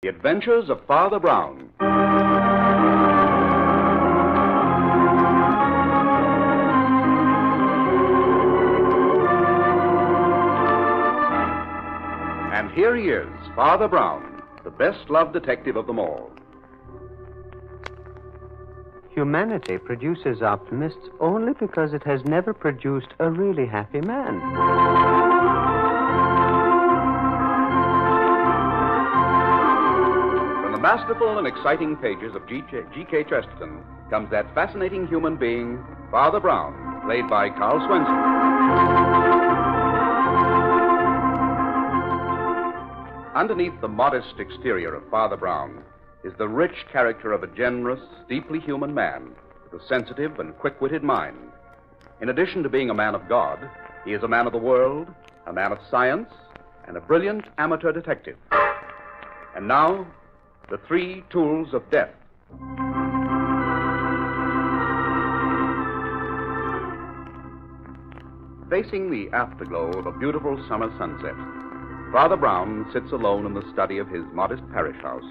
The Adventures of Father Brown. And here he is, Father Brown, the best-loved detective of them all. Humanity produces optimists only because it has never produced a really happy man. From the masterful and exciting pages of G.K. Chesterton comes that fascinating human being, Father Brown, played by Carl Swenson. Underneath the modest exterior of Father Brown is the rich character of a generous, deeply human man with a sensitive and quick-witted mind. In addition to being a man of God, he is a man of the world, a man of science, and a brilliant amateur detective. And now, the three tools of death. Facing the afterglow of a beautiful summer sunset, Father Brown sits alone in the study of his modest parish house.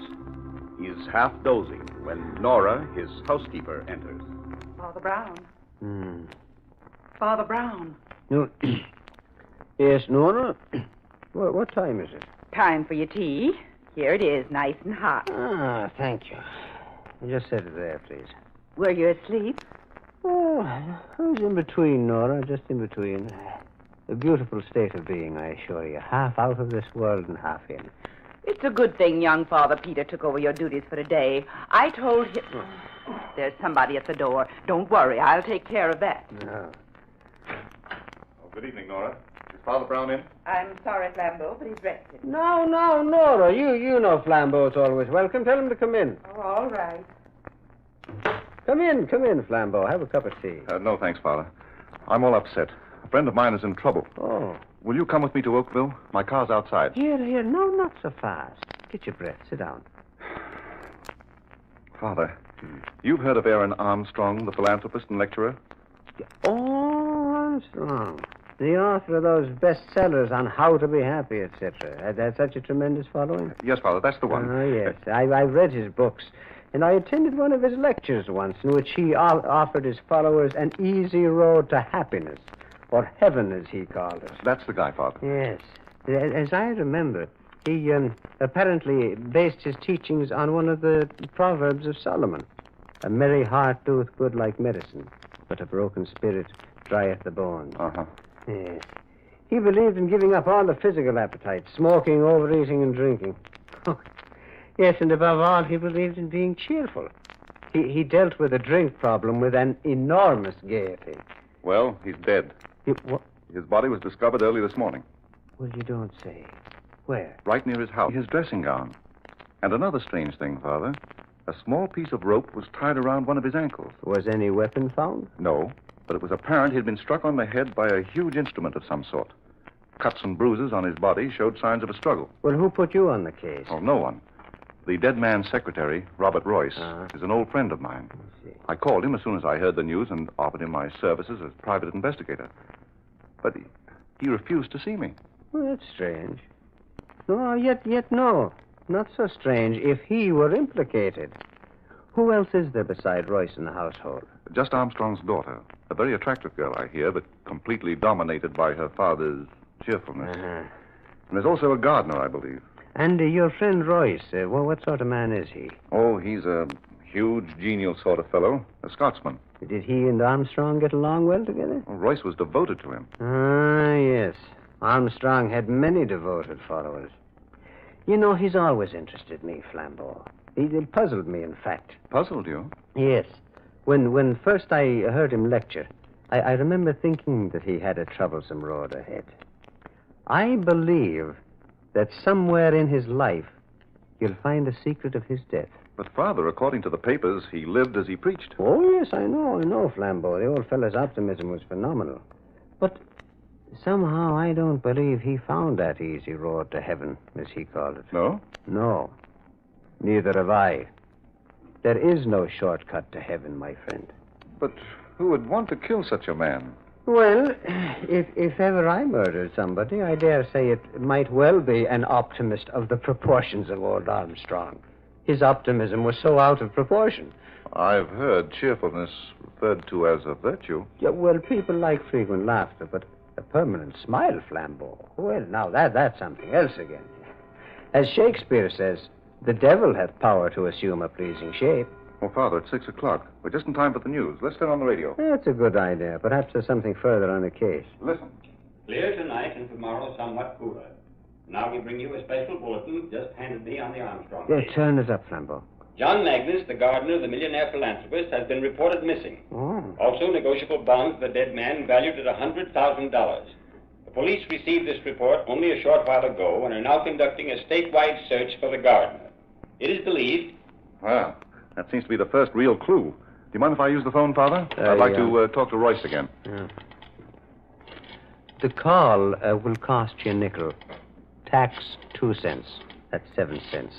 He is half dozing when Nora, his housekeeper, enters. Father Brown. Father Brown. No. Yes, Nora? What time is it? Time for your tea. Here it is, nice and hot. Ah, thank you. Just set it there, please. Were you asleep? Oh, I was in between, Nora, just in between. A beautiful state of being, I assure you. Half out of this world and half in. It's a good thing young Father Peter took over your duties for today. I told him... There's somebody at the door. Don't worry, I'll take care of that. No. Oh, good evening, Nora. Is Father Brown in? I'm sorry, Flambeau, but he's rested. No, Nora. You know Flambeau's always welcome. Tell him to come in. Oh, all right. Come in, Flambeau. Have a cup of tea. No, thanks, Father. I'm all upset. A friend of mine is in trouble. Oh. Will you come with me to Oakville? My car's outside. Here. No, not so fast. Get your breath. Sit down. Father, you've heard of Aaron Armstrong, the philanthropist and lecturer? Oh, Armstrong. The author of those bestsellers on how to be happy, etc. Had that such a tremendous following? Yes, Father, that's the one. Oh, yes. I've read his books. And I attended one of his lectures once in which he offered his followers an easy road to happiness. Or heaven, as he called it. That's the guy, Father. Yes. As I remember, he apparently based his teachings on one of the Proverbs of Solomon. A merry heart doeth good like medicine, but a broken spirit drieth the bones. Uh-huh. Yes. He believed in giving up all the physical appetites, smoking, overeating, and drinking. Oh, yes, and above all, he believed in being cheerful. He dealt with the drink problem with an enormous gaiety. Well, he's dead. What? His body was discovered early this morning. Well, you don't say. Where? Right near his house. His dressing gown. And another strange thing, Father. A small piece of rope was tied around one of his ankles. Was any weapon found? No, but it was apparent he'd been struck on the head by a huge instrument of some sort. Cuts and bruises on his body showed signs of a struggle. Well, who put you on the case? Oh, no one. The dead man's secretary, Robert Royce, Uh-huh. is an old friend of mine. I see. I called him as soon as I heard the news and offered him my services as private investigator. But he refused to see me. Well, that's strange. No, yet no. Not so strange if he were implicated. Who else is there beside Royce in the household? Just Armstrong's daughter. A very attractive girl, I hear, but completely dominated by her father's cheerfulness. Uh-huh. And there's also a gardener, I believe. And your friend Royce, what sort of man is he? Oh, he's a huge, genial sort of fellow. A Scotsman. Did he and Armstrong get along well together? Well, Royce was devoted to him. Ah, yes. Armstrong had many devoted followers. You know, he's always interested me, Flambeau. He puzzled me, in fact. Puzzled you? Yes. When first I heard him lecture, I remember thinking that he had a troublesome road ahead. I believe that somewhere in his life, you'll find the secret of his death. But, Father, according to the papers, he lived as he preached. Oh, yes, I know, Flambeau. The old fellow's optimism was phenomenal. But somehow I don't believe he found that easy road to heaven, as he called it. No? No. Neither have I. There is no shortcut to heaven, my friend. But who would want to kill such a man? Well, if ever I murdered somebody, I dare say it might well be an optimist of the proportions of old Armstrong. His optimism was so out of proportion. I've heard cheerfulness referred to as a virtue. Yeah, well, people like frequent laughter, but a permanent smile, Flambeau. Well, now that's something else again. As Shakespeare says, the devil hath power to assume a pleasing shape. Oh, Father, it's 6 o'clock. We're just in time for the news. Let's turn on the radio. That's a good idea. Perhaps there's something further on the case. Listen. Clear tonight and tomorrow somewhat cooler. Now we bring you a special bulletin just handed me on the Armstrong Yeah, case. turn it up, Flambeau. John Magnus, the gardener of the millionaire philanthropist, has been reported missing. Oh. Also, negotiable bonds of the dead man valued at $100,000. The police received this report only a short while ago and are now conducting a statewide search for the gardener. It is believed... Well, that seems to be the first real clue. Do you mind if I use the phone, Father? I'd like to talk to Royce again. Yeah. The call will cost you a nickel. Tax 2 cents. That's 7 cents.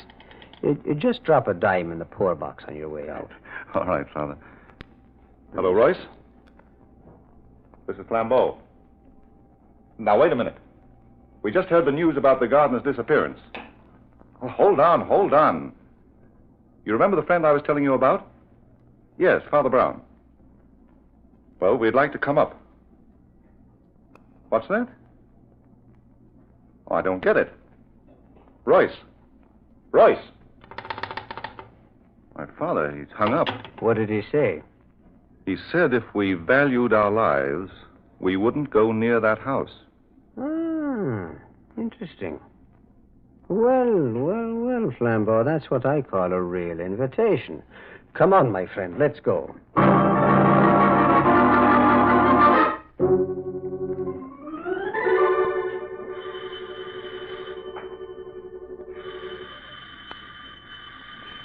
Just drop a dime in the poor box on your way out. All right, Father. Hello, Royce? This is Flambeau. Now, wait a minute. We just heard the news about the gardener's disappearance. Oh, hold on. You remember the friend I was telling you about? Yes, Father Brown. Well, we'd like to come up. What's that? Oh, I don't get it. Royce! My father, he's hung up. What did he say? He said if we valued our lives, we wouldn't go near that house. Ah, interesting. Well, Flambeau, that's what I call a real invitation. Come on, my friend, let's go.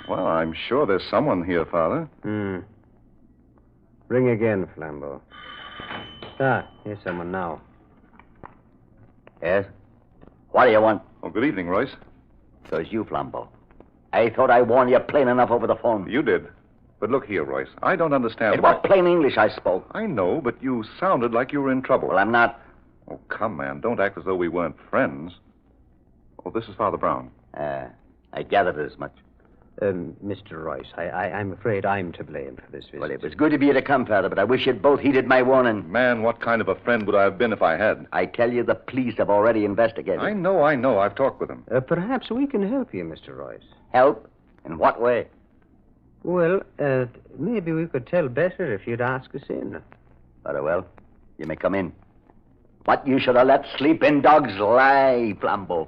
Well, I'm sure there's someone here, Father. Ring again, Flambeau. Here's someone now. Yes? What do you want? Oh, good evening, Royce. So it's you, Flambeau. I thought I warned you plain enough over the phone. You did. But look here, Royce. I don't understand It was plain English I spoke. I know, but you sounded like you were in trouble. Well, I'm not. Oh, come, man. Don't act as though we weren't friends. Oh, this is Father Brown. I gathered as much. Mr. Royce, I'm afraid I'm to blame for this visit. Well, it was good of you to come, Father, but I wish you'd both heeded my warning. Man, what kind of a friend would I have been if I had? I tell you, the police have already investigated. I know. I've talked with them. Perhaps we can help you, Mr. Royce. Help? In what way? Well, maybe we could tell better if you'd ask us in. Very well. You may come in. But you should have let sleeping dogs lie, Flambeau.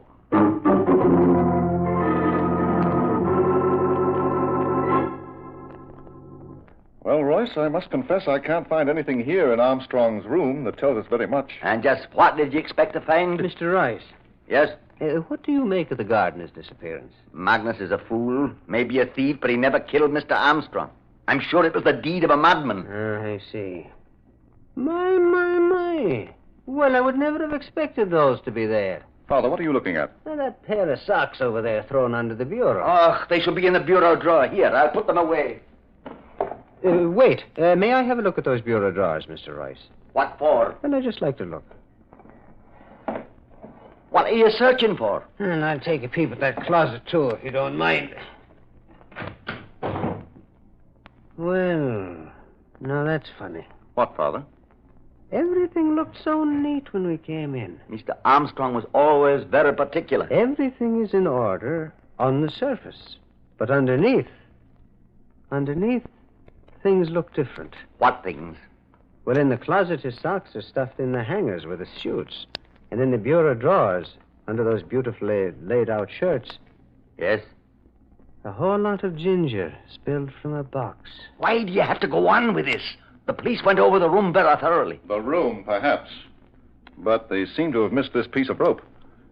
Well, Royce, I must confess I can't find anything here in Armstrong's room that tells us very much. And just what did you expect to find? Mr. Royce. Yes? What do you make of the gardener's disappearance? Magnus is a fool, maybe a thief, but he never killed Mr. Armstrong. I'm sure it was the deed of a madman. I see. My. Well, I would never have expected those to be there. Father, what are you looking at? That pair of socks over there thrown under the bureau. Oh, they should be in the bureau drawer. Here, I'll put them away. Wait. May I have a look at those bureau drawers, Mr. Royce? What for? Well, I'd just like to look. What are you searching for? And I'll take a peep at that closet, too, if you don't mind. Well, now that's funny. What, Father? Everything looked so neat when we came in. Mr. Armstrong was always very particular. Everything is in order on the surface. But underneath, things look different. What things? Well, in the closet, his socks are stuffed in the hangers with his suits. And in the bureau drawers, under those beautifully laid-out shirts... Yes? A whole lot of ginger spilled from a box. Why do you have to go on with this? The police went over the room very thoroughly. The room, perhaps. But they seem to have missed this piece of rope.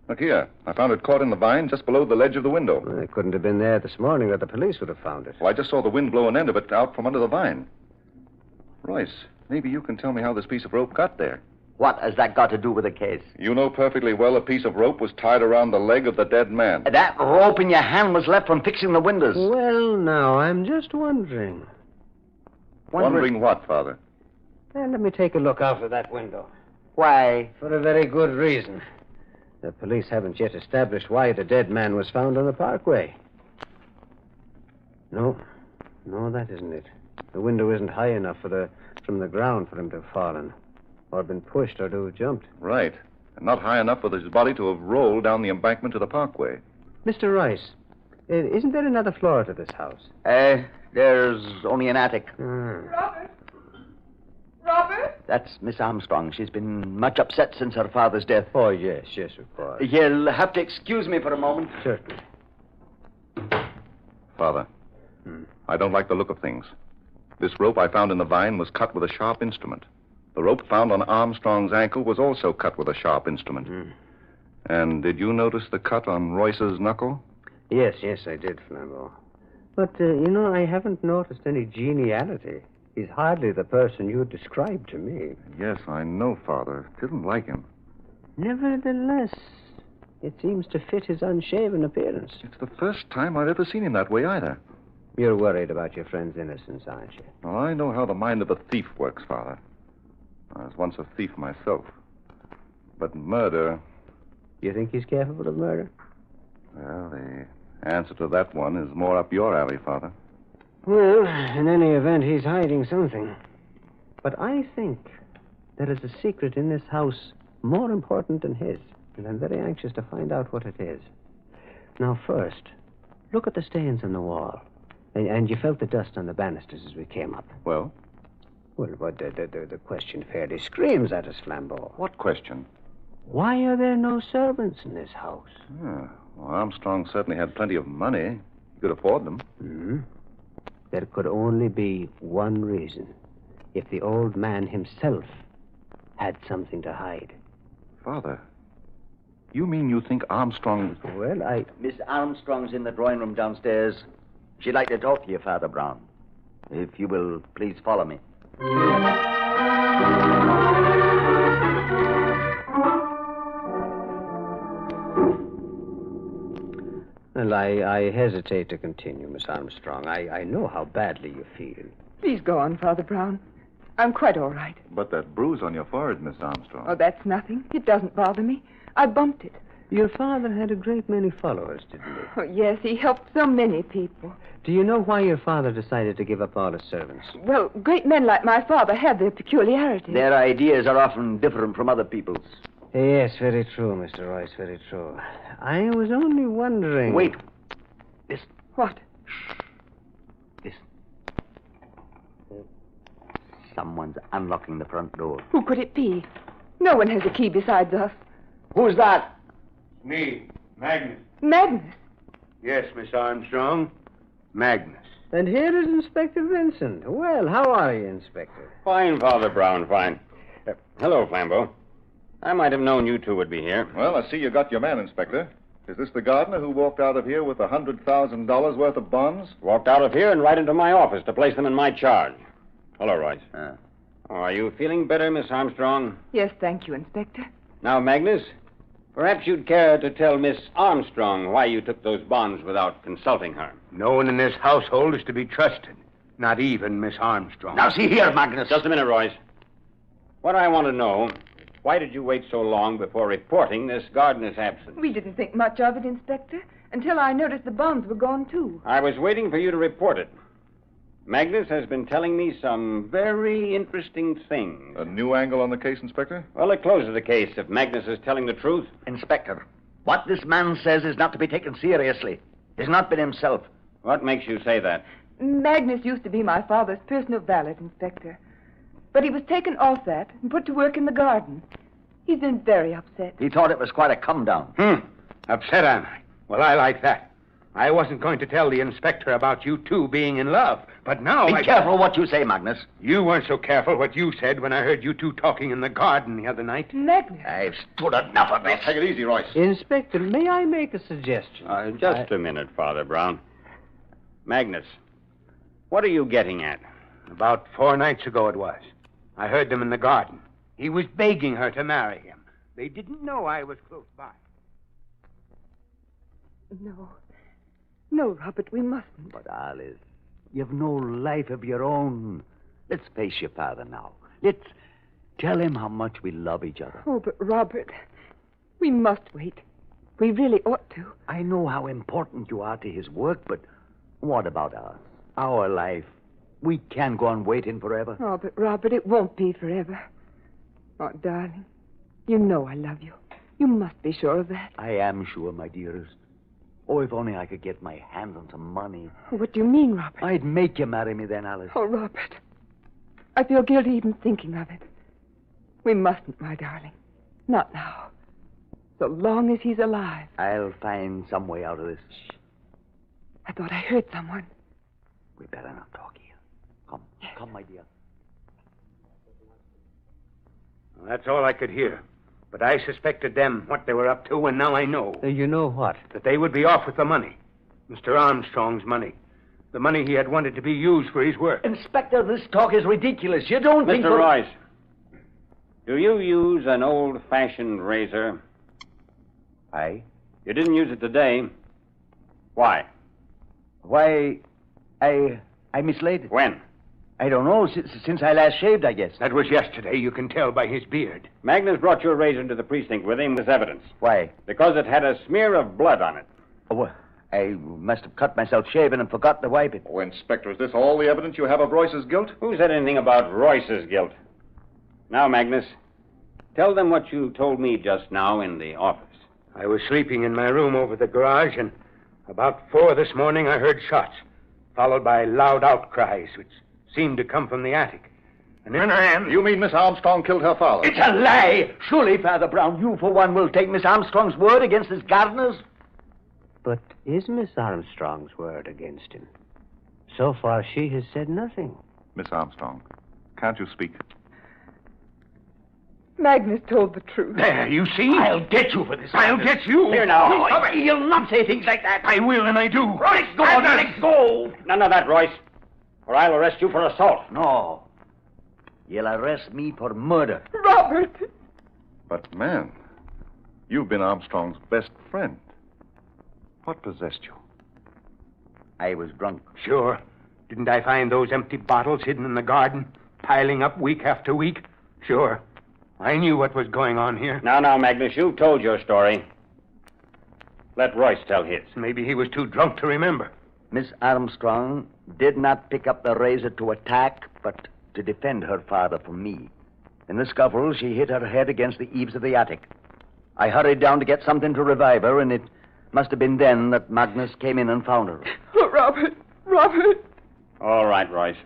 Look here. I found it caught in the vine just below the ledge of the window. Well, it couldn't have been there this morning or the police would have found it. Well, I just saw the wind blow an end of it out from under the vine. Royce, maybe you can tell me how this piece of rope got there. What has that got to do with the case? You know perfectly well a piece of rope was tied around the leg of the dead man. That rope in your hand was left from fixing the windows. Well, now, I'm just wondering. Wondering what, Father? And let me take a look out of that window. Why? For a very good reason. The police haven't yet established why the dead man was found on the parkway. No, that isn't it. The window isn't high enough from the ground for him to have fallen, or been pushed, or to have jumped. Right. And not high enough for his body to have rolled down the embankment to the parkway. Mr. Rice, isn't there another floor to this house? There's only an attic. Robert? That's Miss Armstrong. She's been much upset since her father's death. Oh, yes, of course. You'll have to excuse me for a moment. Certainly. Father, I don't like the look of things. This rope I found in the vine was cut with a sharp instrument. The rope found on Armstrong's ankle was also cut with a sharp instrument. And did you notice the cut on Royce's knuckle? Yes, I did, Flambeau. But, I haven't noticed any geniality. He's hardly the person you described to me. Yes, I know, Father. Didn't like him. Nevertheless, it seems to fit his unshaven appearance. It's the first time I've ever seen him that way, either. You're worried about your friend's innocence, aren't you? Well, I know how the mind of a thief works, Father. I was once a thief myself. But murder... You think he's capable of murder? Well, the answer to that one is more up your alley, Father. Well, in any event, he's hiding something. But I think there is a secret in this house more important than his, and I'm very anxious to find out what it is. Now, first, look at the stains on the wall. And you felt the dust on the banisters as we came up. Well? Well, but the question fairly screams at us, Flambeau. What question? Why are there no servants in this house? Well, Armstrong certainly had plenty of money. He could afford them. There could only be one reason. If the old man himself had something to hide. Father, you mean you think Armstrong... Well, Miss Armstrong's in the drawing room downstairs. She'd like to talk to you, Father Brown. If you will, please follow me. Well, I hesitate to continue, Miss Armstrong. I know how badly you feel. Please go on, Father Brown. I'm quite all right. But that bruise on your forehead, Miss Armstrong... Oh, that's nothing. It doesn't bother me. I bumped it. Your father had a great many followers, didn't he? Oh, yes, he helped so many people. Do you know why your father decided to give up all his servants? Well, great men like my father have their peculiarities. Their ideas are often different from other people's. Yes, very true, Mr. Royce, very true. I was only wondering... Wait. Listen. What? Listen. Someone's unlocking the front door. Who could it be? No one has a key besides us. Who's that? Me, Magnus. Magnus? Yes, Miss Armstrong. Magnus. And here is Inspector Vincent. Well, how are you, Inspector? Fine, Father Brown, fine. Hello, Flambeau. I might have known you two would be here. Well, I see you got your man, Inspector. Is this the gardener who walked out of here with $100,000 worth of bonds? Walked out of here and right into my office to place them in my charge. Hello, Royce. Are you feeling better, Miss Armstrong? Yes, thank you, Inspector. Now, Magnus, perhaps you'd care to tell Miss Armstrong why you took those bonds without consulting her. No one in this household is to be trusted. Not even Miss Armstrong. Now, see here, Magnus. Just a minute, Royce. What I want to know, why did you wait so long before reporting this gardener's absence? We didn't think much of it, Inspector, until I noticed the bonds were gone, too. I was waiting for you to report it. Magnus has been telling me some very interesting things. A new angle on the case, Inspector? Well, it closes the case if Magnus is telling the truth. Inspector, what this man says is not to be taken seriously. He's not been himself. What makes you say that? Magnus used to be my father's personal valet, Inspector. But he was taken off that and put to work in the garden. He's been very upset. He thought it was quite a come-down. Upset, am I? Well, I like that. I wasn't going to tell the inspector about you two being in love, but now Be careful what you say, Magnus. You weren't so careful what you said when I heard you two talking in the garden the other night. Magnus. I've stood enough of this. Take it easy, Royce. Inspector, may I make a suggestion? Just a minute, Father Brown. Magnus, what are you getting at? About 4 nights ago it was. I heard them in the garden. He was begging her to marry him. They didn't know I was close by. No, Robert, we mustn't. But, Alice, you've no life of your own. Let's face your father now. Let's tell him how much we love each other. Oh, but Robert, we must wait. We really ought to. I know how important you are to his work, but what about us? Our life? We can't go on waiting forever. Oh, but Robert, it won't be forever. Oh, darling, you know I love you. You must be sure of that. I am sure, my dearest. Oh, if only I could get my hands on some money. What do you mean, Robert? I'd make you marry me then, Alice. Oh, Robert, I feel guilty even thinking of it. We mustn't, my darling. Not now. So long as he's alive. I'll find some way out of this. Shh. I thought I heard someone. We better not talk here. Come, come, my dear. Well, that's all I could hear. But I suspected them, what they were up to, and now I know. You know what? That they would be off with the money. Mr. Armstrong's money. The money he had wanted to be used for his work. Inspector, this talk is ridiculous. You don't think... Mr. Royce, do you use an old-fashioned razor? Aye. You didn't use it today. Why? Why, I mislaid. When? I don't know, since I last shaved, I guess. That was yesterday, you can tell by his beard. Magnus brought your razor to the precinct with him as evidence. Why? Because it had a smear of blood on it. Oh, I must have cut myself shaving and forgot to wipe it. Oh, Inspector, is this all the evidence you have of Royce's guilt? Who said anything about Royce's guilt? Now, Magnus, tell them what you told me just now in the office. I was sleeping in my room over the garage, and about 4 this morning I heard shots, followed by loud outcries, which seemed to come from the attic. And then You mean Miss Armstrong killed her father? It's a lie! Surely, Father Brown, you for one will take Miss Armstrong's word against his gardener's? But is Miss Armstrong's word against him? So far, she has said nothing. Miss Armstrong, can't you speak? Magnus told the truth. There, you see? I'll get you for this. I'll get you. Here now. Oh, you'll not say things like that. I will, and I do. Let go, let go. None of that, Royce, or I'll arrest you for assault. No. You'll arrest me for murder. Robert! But, man, you've been Armstrong's best friend. What possessed you? I was drunk. Sure. Didn't I find those empty bottles hidden in the garden, piling up week after week? Sure. I knew what was going on here. Now, Magnus, you've told your story. Let Royce tell his. Maybe he was too drunk to remember. Miss Armstrong did not pick up the razor to attack, but to defend her father from me. In the scuffle, she hit her head against the eaves of the attic. I hurried down to get something to revive her, and it must have been then that Magnus came in and found her. Oh, Robert! All right, Royce.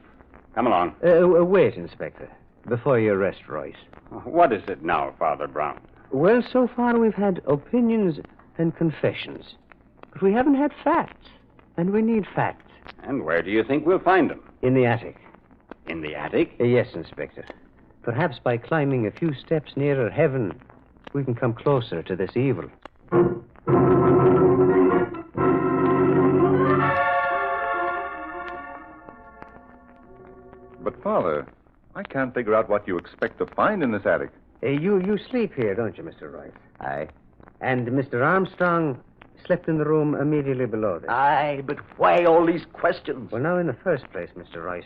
Come along. Wait, Inspector, before you arrest Royce. What is it now, Father Brown? Well, so far we've had opinions and confessions. But we haven't had facts. And we need facts. And where do you think we'll find them? In the attic. In the attic? Yes, Inspector. Perhaps by climbing a few steps nearer heaven, we can come closer to this evil. But, Father, I can't figure out what you expect to find in this attic. You sleep here, don't you, Mr. Royce? Aye. And Mr. Armstrong slept in the room immediately below this. Aye, but why all these questions? Well, now, in the first place, Mr. Royce,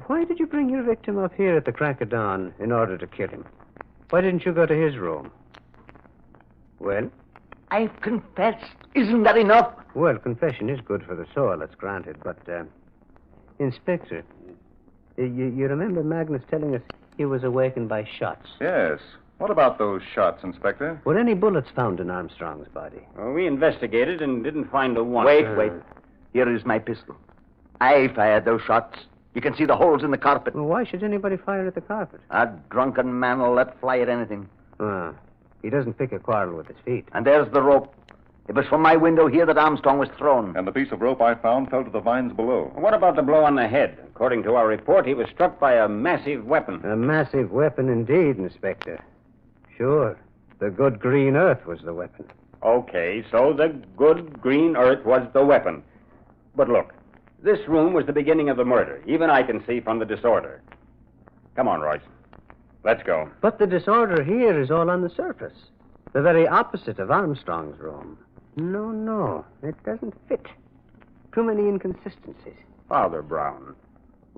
why did you bring your victim up here at the crack of dawn in order to kill him? Why didn't you go to his room? Well? I've confessed. Isn't that enough? Well, confession is good for the soul, that's granted. But, Inspector, you remember Magnus telling us he was awakened by shots? Yes. What about those shots, Inspector? Were any bullets found in Armstrong's body? Well, we investigated and didn't find a one. Wait. Here is my pistol. I fired those shots. You can see the holes in the carpet. Well, why should anybody fire at the carpet? A drunken man will let fly at anything. He doesn't pick a quarrel with his feet. And there's the rope. It was from my window here that Armstrong was thrown. And the piece of rope I found fell to the vines below. What about the blow on the head? According to our report, he was struck by a massive weapon. A massive weapon indeed, Inspector. Sure. The good green earth was the weapon. Okay, so the good green earth was the weapon. But look, this room was the beginning of the murder. Even I can see from the disorder. Come on, Royce. Let's go. But the disorder here is all on the surface. The very opposite of Armstrong's room. No. It doesn't fit. Too many inconsistencies. Father Brown,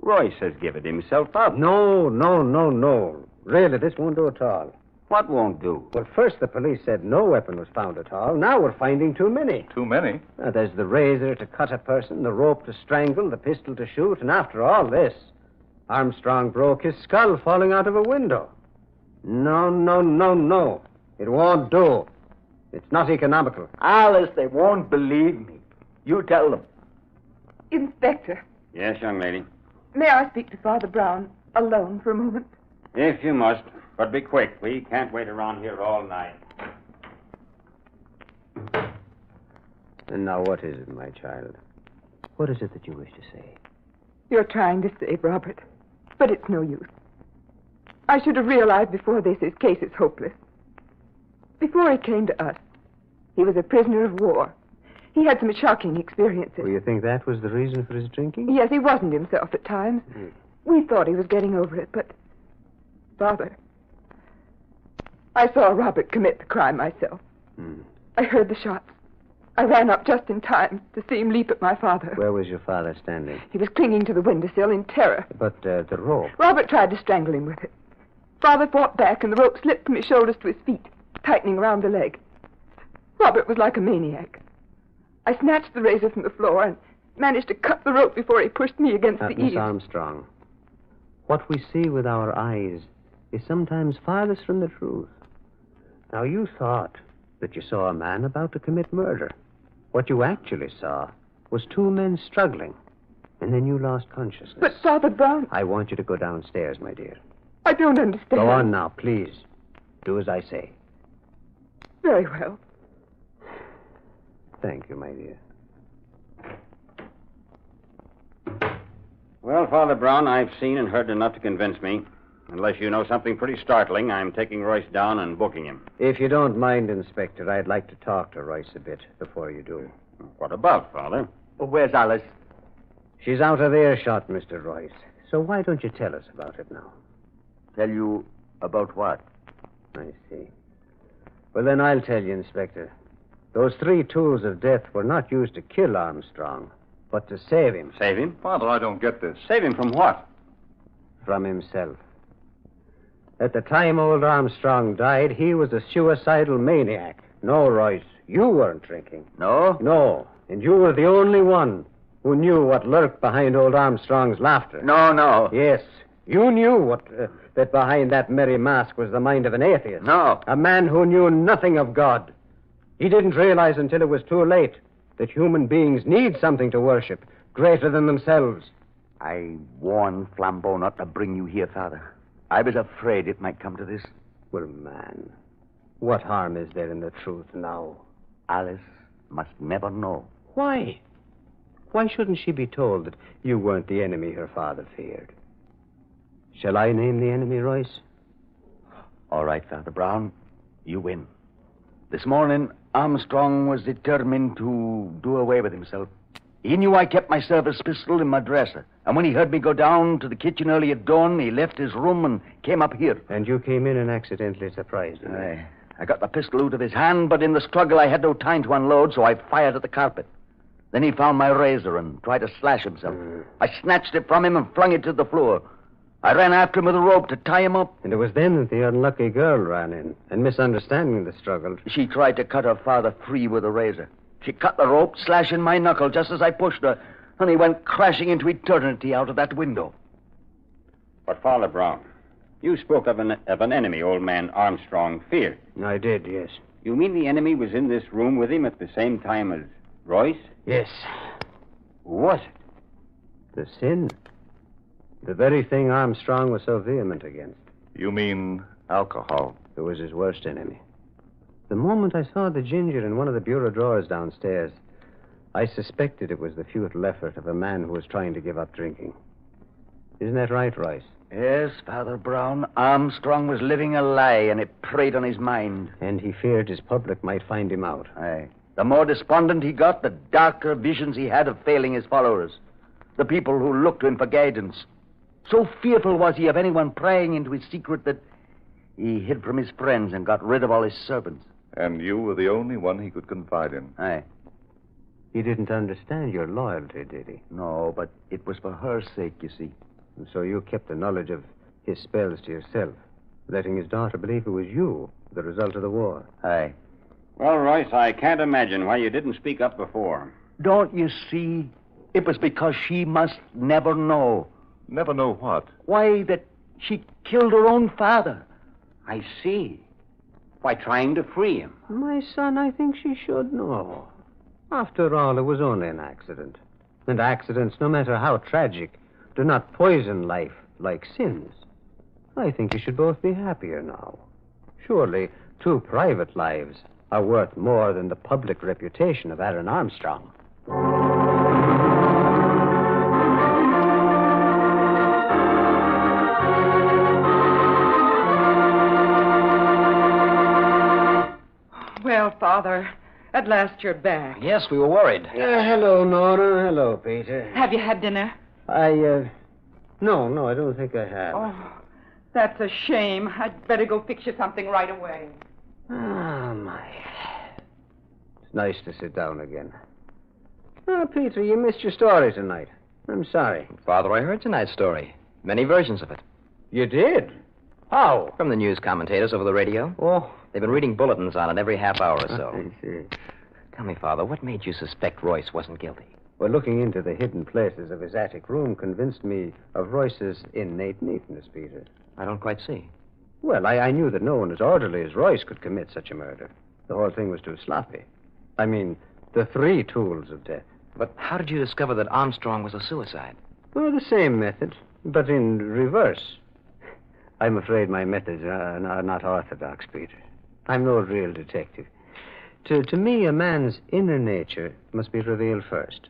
Royce has given himself up. No. Really, this won't do at all. What won't do? Well, first the police said no weapon was found at all. Now we're finding too many. Too many? Now, there's the razor to cut a person, the rope to strangle, the pistol to shoot, and after all this, Armstrong broke his skull falling out of a window. No. It won't do. It's not economical. Alice, they won't believe me. You tell them. Inspector, Yes, young lady. may I speak to Father Brown alone for a moment? If you must, but be quick. We can't wait around here all night. And now what is it, my child? What is it that you wish to say? You're trying to save Robert, but it's no use. I should have realized before this his case is hopeless. Before he came to us, he was a prisoner of war. He had some shocking experiences. Well, you think that was the reason for his drinking? Yes, he wasn't himself at times. We thought he was getting over it, but... Father, I saw Robert commit the crime myself. I heard the shots. I ran up just in time to see him leap at my father. Where was your father standing? He was clinging to the windowsill in terror. But the rope. Robert tried to strangle him with it. Father fought back, and the rope slipped from his shoulders to his feet, tightening around the leg. Robert was like a maniac. I snatched the razor from the floor and managed to cut the rope before he pushed me against the Miss eaves. Armstrong, what we see with our eyes is sometimes farthest from the truth. Now, you thought that you saw a man about to commit murder. What you actually saw was two men struggling, and then you lost consciousness. But Father Brown... I want you to go downstairs, my dear. I don't understand. Go on now, please. Do as I say. Very well. Thank you, my dear. Well, Father Brown, I've seen and heard enough to convince me. Unless you know something pretty startling, I'm taking Royce down and booking him. If you don't mind, Inspector, I'd like to talk to Royce a bit before you do. What about, Father? Where's Alice? She's out of earshot, Mr. Royce. So why don't you tell us about it now? Tell you about what? I see. Well, then I'll tell you, Inspector. Those 3 tools of death were not used to kill Armstrong, but to save him. Save him? Father, I don't get this. Save him from what? From himself. At the time old Armstrong died, he was a suicidal maniac. No, Royce, you weren't drinking. No? No, and you were the only one who knew what lurked behind old Armstrong's laughter. No. Yes, you knew that behind that merry mask was the mind of an atheist. No. A man who knew nothing of God. He didn't realize until it was too late that human beings need something to worship greater than themselves. I warned Flambeau not to bring you here, Father. I was afraid it might come to this. Well, man, what harm is there in the truth now? Alice must never know. Why? Why shouldn't she be told that you weren't the enemy her father feared? Shall I name the enemy, Royce? All right, Father Brown. You win. This morning, Armstrong was determined to do away with himself. He knew I kept my service pistol in my dresser. And when he heard me go down to the kitchen early at dawn, he left his room and came up here. And you came in and accidentally surprised him. I got the pistol out of his hand, but in the struggle I had no time to unload, so I fired at the carpet. Then he found my razor and tried to slash himself. I snatched it from him and flung it to the floor. I ran after him with a rope to tie him up. And it was then that the unlucky girl ran in, and misunderstanding the struggle. She tried to cut her father free with a razor. She cut the rope, slashing my knuckle just as I pushed her, and he went crashing into eternity out of that window. But, Father Brown, you spoke of an enemy old man Armstrong feared. I did, yes. You mean the enemy was in this room with him at the same time as Royce? Yes. Who was it? The sin. The very thing Armstrong was so vehement against. You mean alcohol? It was his worst enemy. The moment I saw the ginger in one of the bureau drawers downstairs, I suspected it was the futile effort of a man who was trying to give up drinking. Isn't that right, Royce? Yes, Father Brown. Armstrong was living a lie, and it preyed on his mind. And he feared his public might find him out. Aye. The more despondent he got, the darker visions he had of failing his followers. The people who looked to him for guidance. So fearful was he of anyone prying into his secret that he hid from his friends and got rid of all his servants. And you were the only one he could confide in. Aye. He didn't understand your loyalty, did he? No, but it was for her sake, you see. And so you kept the knowledge of his spells to yourself, letting his daughter believe it was you, the result of the war. Aye. Well, Royce, I can't imagine why you didn't speak up before. Don't you see? It was because she must never know. Never know what? Why, that she killed her own father. I see. By trying to free him. My son, I think she should know. After all, it was only an accident. And accidents, no matter how tragic, do not poison life like sins. I think you should both be happier now. Surely, 2 private lives are worth more than the public reputation of Aaron Armstrong. Well, Father, at last you're back. Yes, we were worried. Hello, Nora. Hello, Peter. Have you had dinner? No, I don't think I have. Oh, that's a shame. I'd better go fix you something right away. Oh, my. It's nice to sit down again. Oh, Peter, you missed your story tonight. I'm sorry. Father, I heard tonight's story. Many versions of it. You did? How? From the news commentators over the radio. Oh. They've been reading bulletins on it every half hour or so. I see. Tell me, Father, what made you suspect Royce wasn't guilty? Well, looking into the hidden places of his attic room convinced me of Royce's innate neatness, Peter. I don't quite see. Well, I knew that no one as orderly as Royce could commit such a murder. The whole thing was too sloppy. I mean, the 3 tools of death. But how did you discover that Armstrong was a suicide? Well, the same method, but in reverse. I'm afraid my methods are not orthodox, Peter. I'm no real detective. To me, a man's inner nature must be revealed first.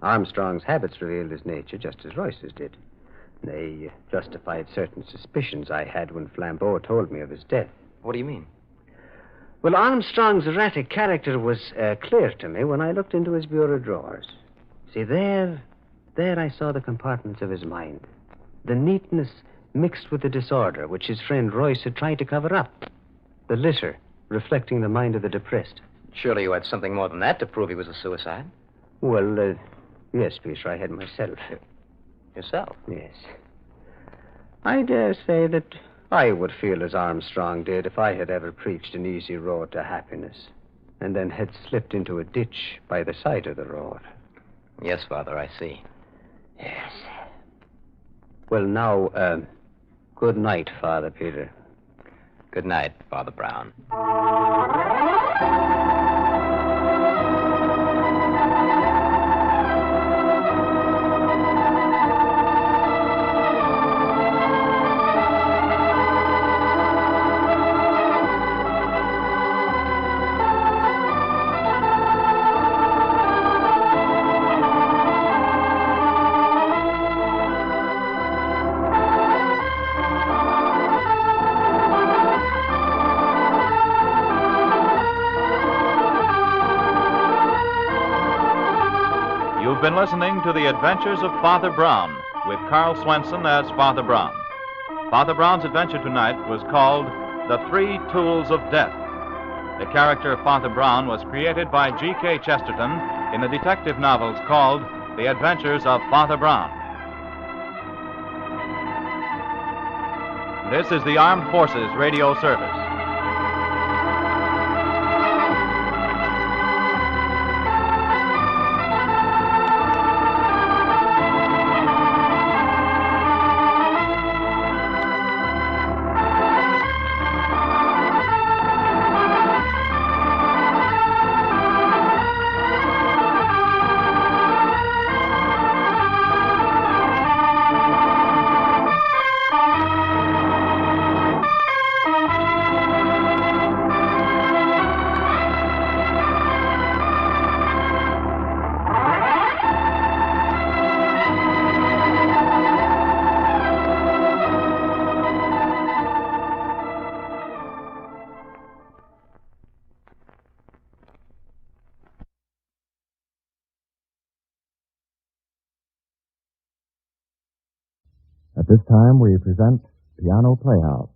Armstrong's habits revealed his nature just as Royce's did. They justified certain suspicions I had when Flambeau told me of his death. What do you mean? Well, Armstrong's erratic character was clear to me when I looked into his bureau drawers. See, there I saw the compartments of his mind. The neatness mixed with the disorder which his friend Royce had tried to cover up. The litter reflecting the mind of the depressed. Surely you had something more than that to prove he was a suicide. Well, yes, Peter, I had myself. Yourself? Yes. I dare say that I would feel as Armstrong did if I had ever preached an easy road to happiness and then had slipped into a ditch by the side of the road. Yes, Father, I see. Yes. Well, now, good night, Father Peter. Good night, Father Brown. You've been listening to The Adventures of Father Brown, with Carl Swenson as Father Brown. Father Brown's adventure tonight was called The 3 Tools of Death. The character of Father Brown was created by G.K. Chesterton in the detective novels called The Adventures of Father Brown. This is the Armed Forces Radio Service. At this time, we present Piano Playhouse.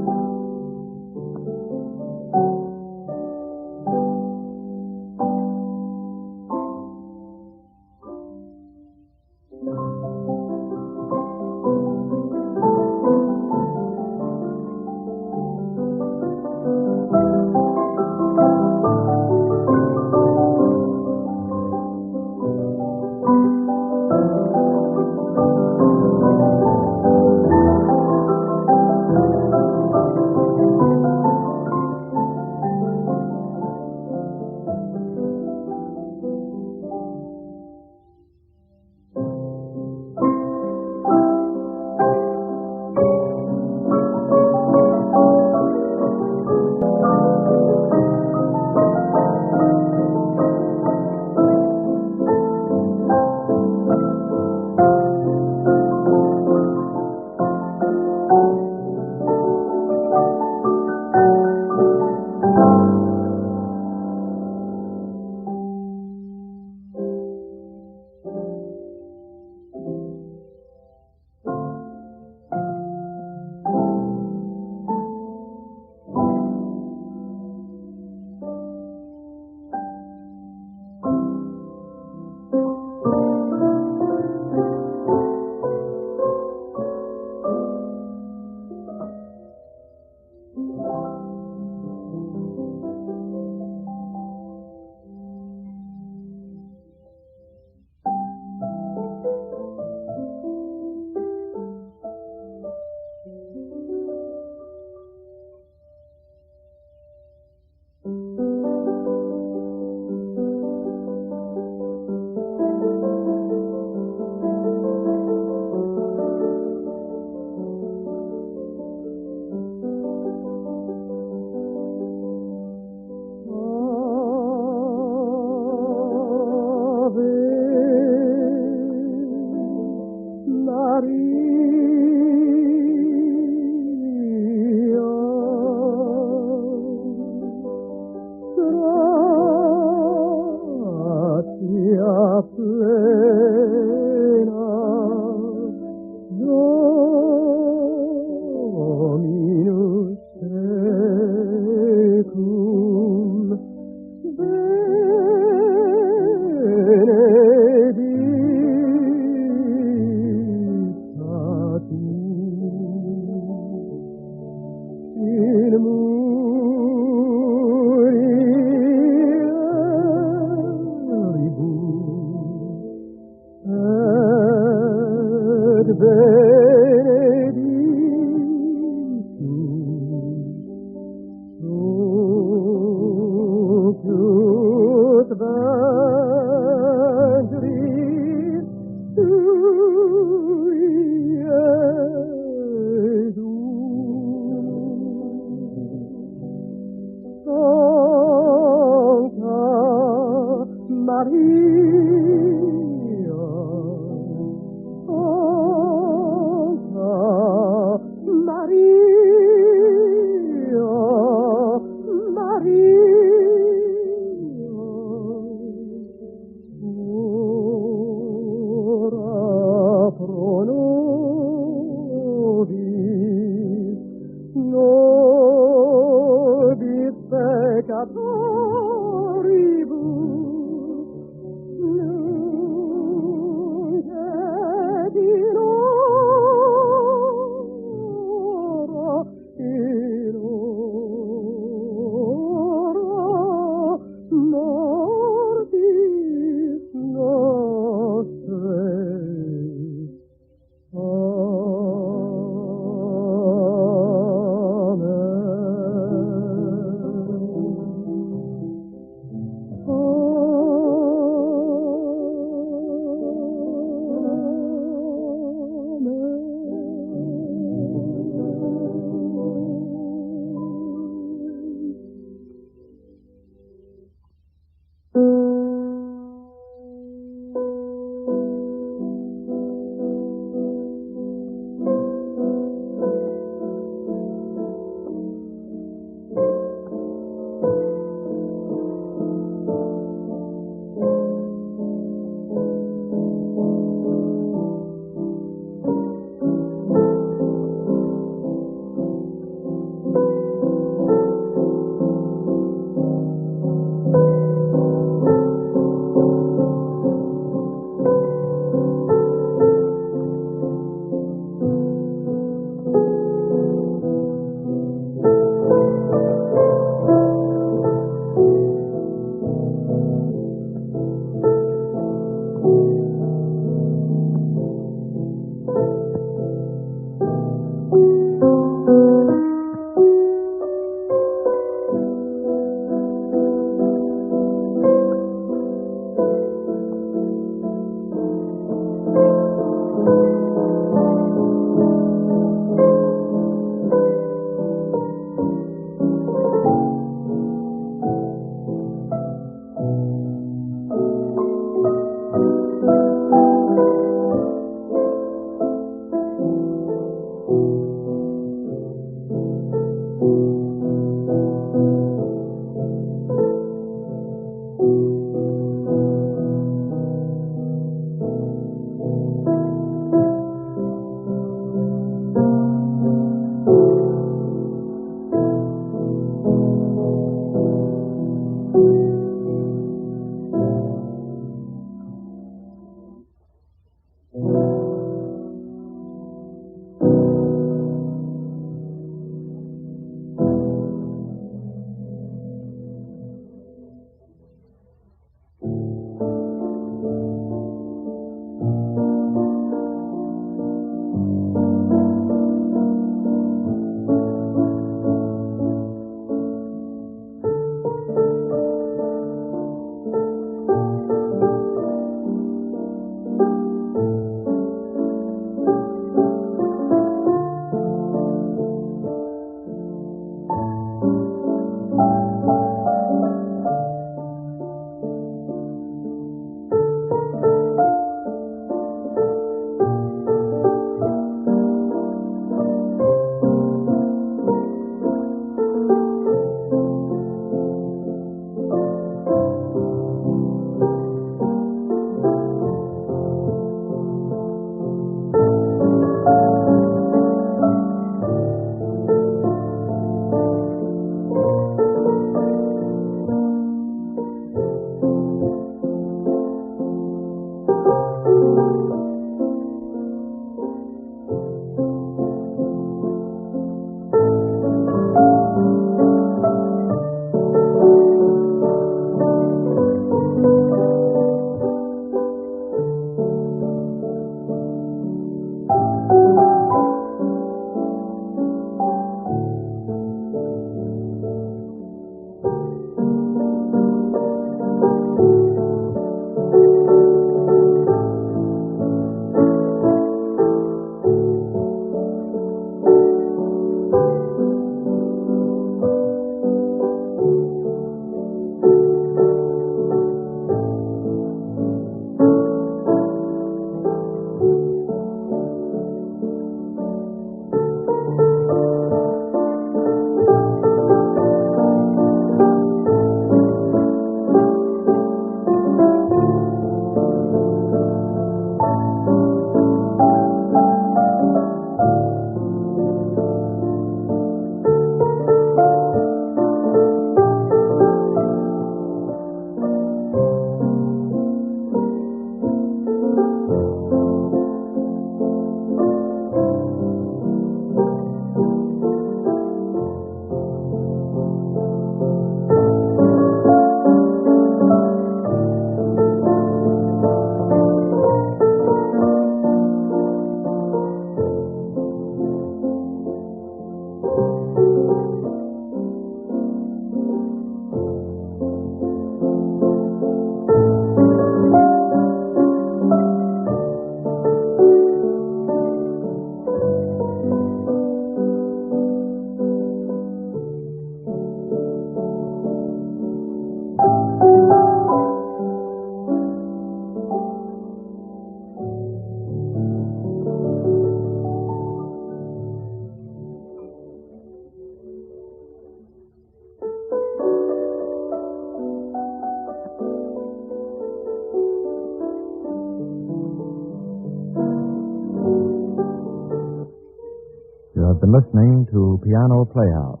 listening to Piano Playhouse.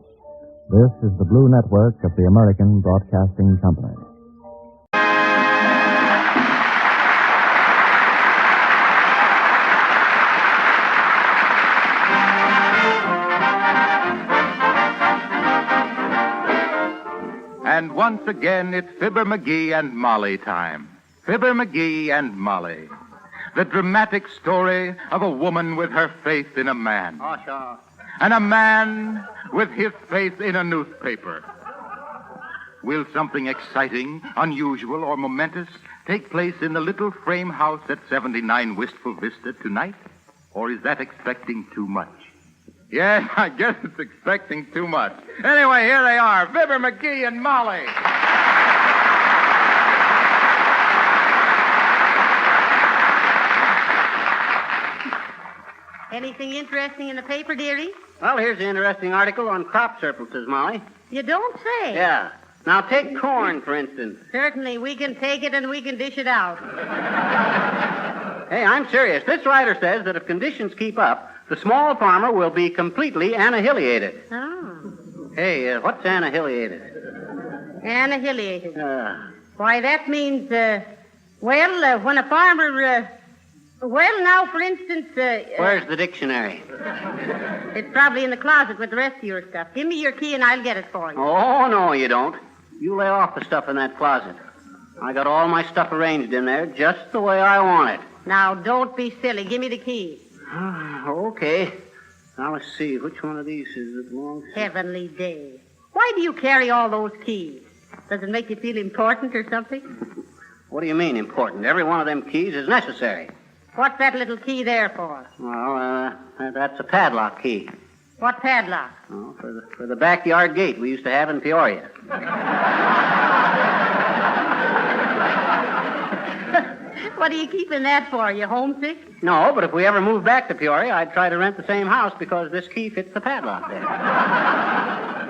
This is the Blue Network of the American Broadcasting Company. And once again, it's Fibber McGee and Molly time. Fibber McGee and Molly. The dramatic story of a woman with her faith in a man. Oh, sure. And a man with his faith in a newspaper. Will something exciting, unusual, or momentous take place in the little frame house at 79 Wistful Vista tonight? Or is that expecting too much? Yes, I guess it's expecting too much. Anyway, here they are, Fibber McGee and Molly. Anything interesting in the paper, dearie? Well, here's an interesting article on crop surpluses, Molly. You don't say. Yeah. Now, take corn, for instance. Certainly, we can take it and we can dish it out. Hey, I'm serious. This writer says that if conditions keep up, the small farmer will be completely annihilated. Oh. Hey, what's annihilated? Annihilated. Why, that means, when a farmer, now, for instance... Where's the dictionary? It's probably in the closet with the rest of your stuff. Give me your key and I'll get it for you. Oh, no, you don't. You lay off the stuff in that closet. I got all my stuff arranged in there just the way I want it. Now, don't be silly. Give me the key. Okay. Now, let's see. Which one of these is it belongs to? Heavenly day. Why do you carry all those keys? Does it make you feel important or something? What do you mean, important? Every one of them keys is necessary. What's that little key there for? Well, that's a padlock key. What padlock? Oh, for the backyard gate we used to have in Peoria. What are you keeping that for? Are you homesick? No, but if we ever moved back to Peoria, I'd try to rent the same house because this key fits the padlock there.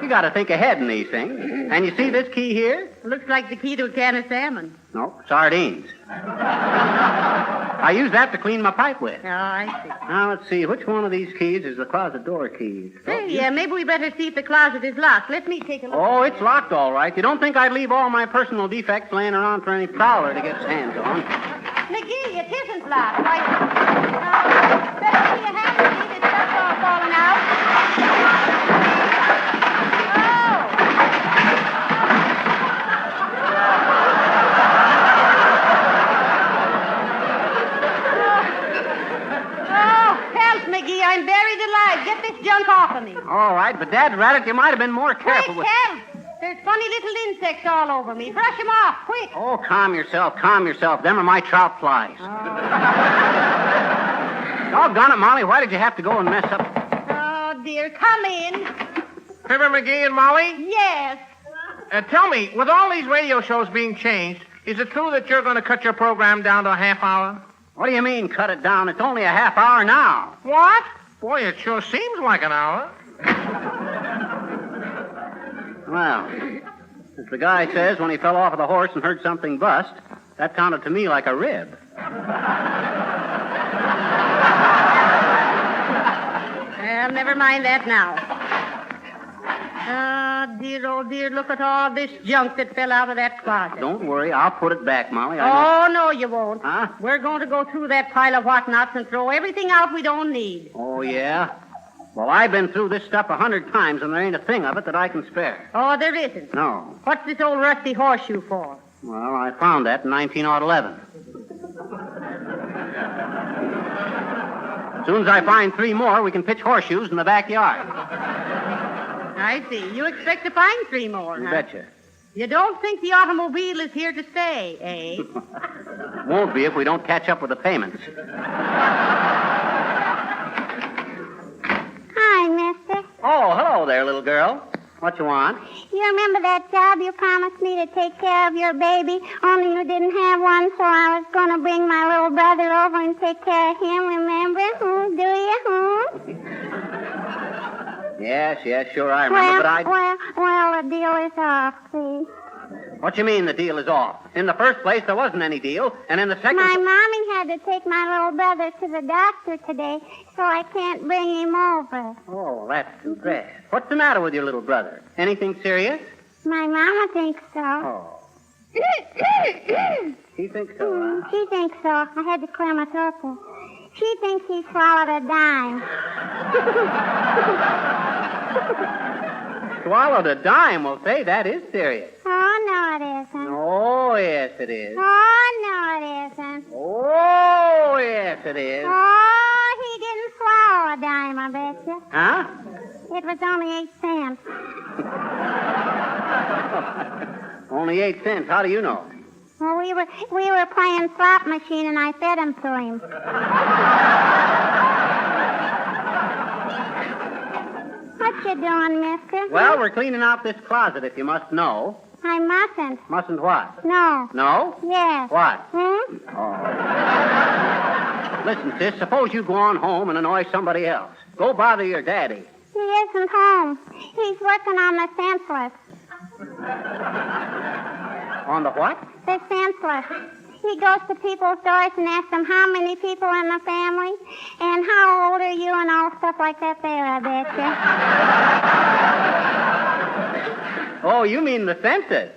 You got to think ahead in these things. And you see this key here? Looks like the key to a can of salmon. No, sardines. I use that to clean my pipe with. Oh, I see. Now, let's see. Which one of these keys is the closet door keys? Hey, maybe we better see if the closet is locked. Let me take a look. Oh, it's locked all right. You don't think I'd leave all my personal defects laying around for any prowler to get his hands on? McGee, it isn't locked. Why, better see your hand, McGee. The stuff's all falling out. McGee, I'm buried alive. Get this junk off of me. All right, but Dad Rabbit, you might have been more careful with... Help! There's funny little insects all over me. Brush them off, quick. Oh, calm yourself. Them are my trout flies. Doggone it, Molly. Why did you have to go and mess up? Oh, dear. Come in. Fibber McGee and Molly? Yes. Tell me, with all these radio shows being changed, is it true that you're going to cut your program down to a half hour? What do you mean, cut it down? It's only a half hour now. What? Boy, it sure seems like an hour. Well, as the guy says when he fell off of the horse and heard something bust, that sounded to me like a rib. Well, never mind that now. Oh, dear, look at all this junk that fell out of that closet. Don't worry, I'll put it back, Molly. No, you won't. Huh? We're going to go through that pile of whatnots and throw everything out we don't need. Oh, yeah? Well, I've been through this stuff 100 times, and there ain't a thing of it that I can spare. Oh, there isn't? No. What's this old rusty horseshoe for? Well, I found that in 1911. As soon as I find 3 more, we can pitch horseshoes in the backyard. I see. You expect to find 3 more, You huh? betcha. You don't think the automobile is here to stay, eh? Won't be if we don't catch up with the payments. Hi, mister. Oh, hello there, little girl. What you want? You remember that job you promised me to take care of your baby, only you didn't have one, so I was going to bring my little brother over and take care of him, remember? Do you? Yes, sure, I remember, but Well, the deal is off, see? What you mean the deal is off? In the first place, there wasn't any deal, and in the second... My mommy had to take my little brother to the doctor today, so I can't bring him over. Oh, that's too bad. What's the matter with your little brother? Anything serious? My mama thinks so. Oh. She thinks so, huh? She thinks so. I had to clear my throat. She thinks he swallowed a dime. Swallowed a dime? Well, say, that is serious. Oh, no, it isn't. Oh, yes, it is. Oh, no, it isn't. Oh, yes, it is. Oh, he didn't swallow a dime, I bet you. Huh? It was only 8 cents. Only 8 cents. How do you know? Well, we were playing slot machine, and I fed him to him. What you doing, mister? Well, we're cleaning out this closet, if you must know. I mustn't. Mustn't what? No. No? Yes. What? Oh. Listen, sis, suppose you go on home and annoy somebody else. Go bother your daddy. He isn't home. He's working on the senseless. On the what? The senseless. He goes to people's doors and asks them how many people in the family and how old are you and all stuff like that there, I bet you. Oh, you mean the census?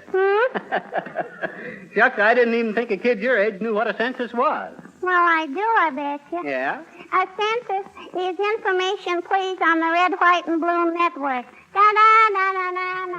Shucks, I didn't even think a kid your age knew what a census was. Well, I do, I bet you. Yeah? A census is information, please, on the Red, White, and Blue Network. Da-da-da-da-da-da-da.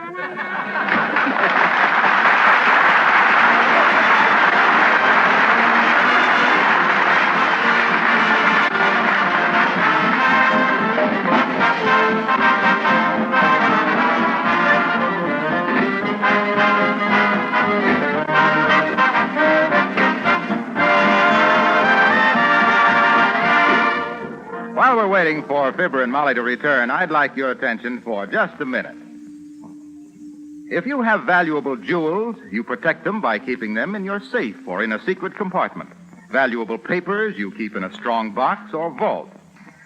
While we're waiting for Fibber and Molly to return, I'd like your attention for just a minute. If you have valuable jewels, you protect them by keeping them in your safe or in a secret compartment. Valuable papers you keep in a strong box or vault.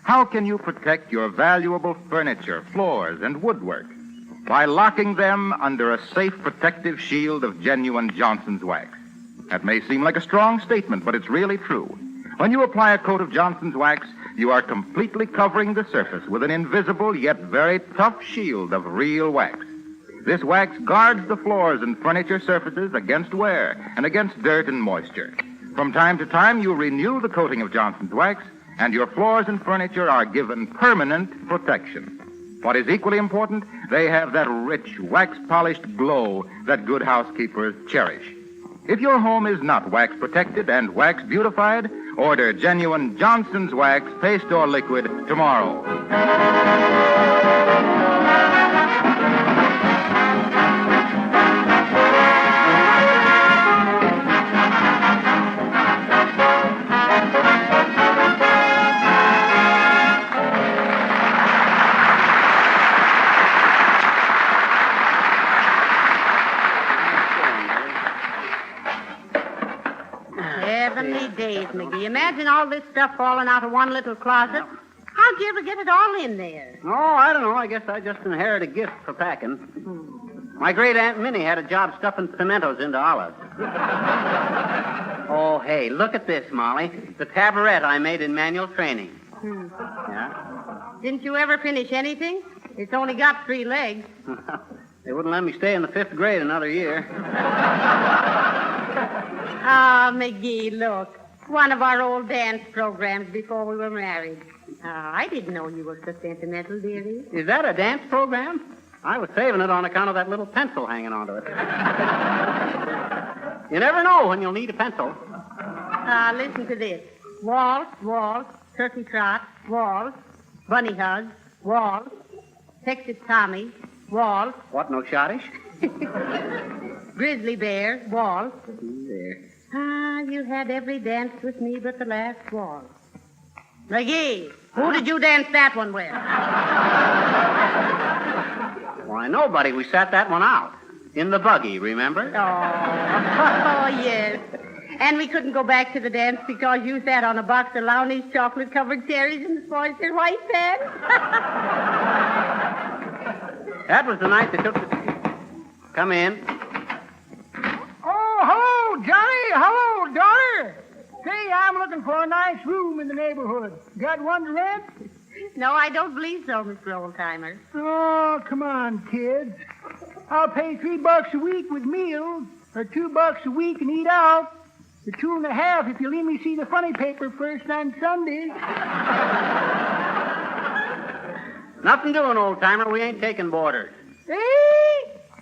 How can you protect your valuable furniture, floors, and woodwork? By locking them under a safe protective shield of genuine Johnson's wax. That may seem like a strong statement, but it's really true. When you apply a coat of Johnson's wax, you are completely covering the surface with an invisible yet very tough shield of real wax. This wax guards the floors and furniture surfaces against wear and against dirt and moisture. From time to time, you renew the coating of Johnson's wax, and your floors and furniture are given permanent protection. What is equally important, they have that rich, wax-polished glow that good housekeepers cherish. If your home is not wax-protected and wax-beautified, order genuine Johnson's Wax, paste or liquid, tomorrow. Heavenly days, McGee. Imagine all this stuff falling out of one little closet. How'd you ever get it all in there? Oh, I don't know. I guess I just inherited a gift for packing. My great Aunt Minnie had a job stuffing pimentos into olives. Oh, hey, look at this, Molly. The tabaret I made in manual training. Yeah? Didn't you ever finish anything? It's only got 3 legs. They wouldn't let me stay in the 5th grade another year. Ah, McGee, look. One of our old dance programs before we were married. I didn't know you were so sentimental, dearie. Is that a dance program? I was saving it on account of that little pencil hanging onto it. You never know when you'll need a pencil. Listen to this. Waltz, waltz, turkey trot, waltz, bunny hug, waltz, Texas Tommy, waltz. What, no schottish? Grizzly bear, waltz. There. You had every dance with me but the last waltz. McGee, who did you dance that one with? Why, nobody. We sat that one out. In the buggy, remember? Oh, yes. And we couldn't go back to the dance because you sat on a box of Lowney's chocolate-covered cherries and spoiled your white pants. That was the night they took the... Come in. for a nice room in the neighborhood. Got one to rent? No, I don't believe so, Mr. Oldtimer. Oh, come on, kids. I'll pay $3 a week with meals, or $2 a week and eat out, or $2.50 if you let me see the funny paper first on Sundays. Nothing doing, old-timer. We ain't taking boarders.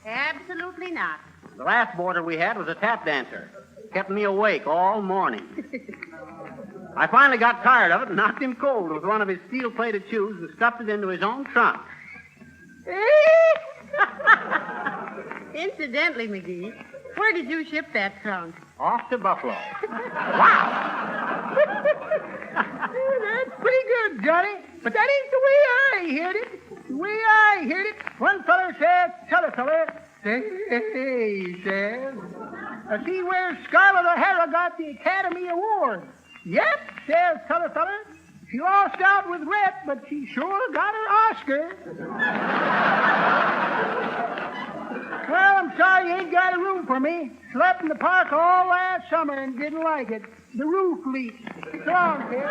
Absolutely not. The last boarder we had was a tap dancer. Kept me awake all morning. I finally got tired of it and knocked him cold with one of his steel-plated shoes and stuffed it into his own trunk. Incidentally, McGee, where did you ship that trunk? Off to Buffalo. Wow! That's pretty good, Johnny. But that ain't the way I heard it. The way I heard it, one feller says, t'other feller, he says, I see where Scarlett O'Hara got the Academy Award. Yep, says t'other feller. She lost out with Rhett, but she sure got her Oscar. Well, I'm sorry you ain't got a room for me. Slept in the park all last summer and didn't like it. The roof leaked. So long, kid.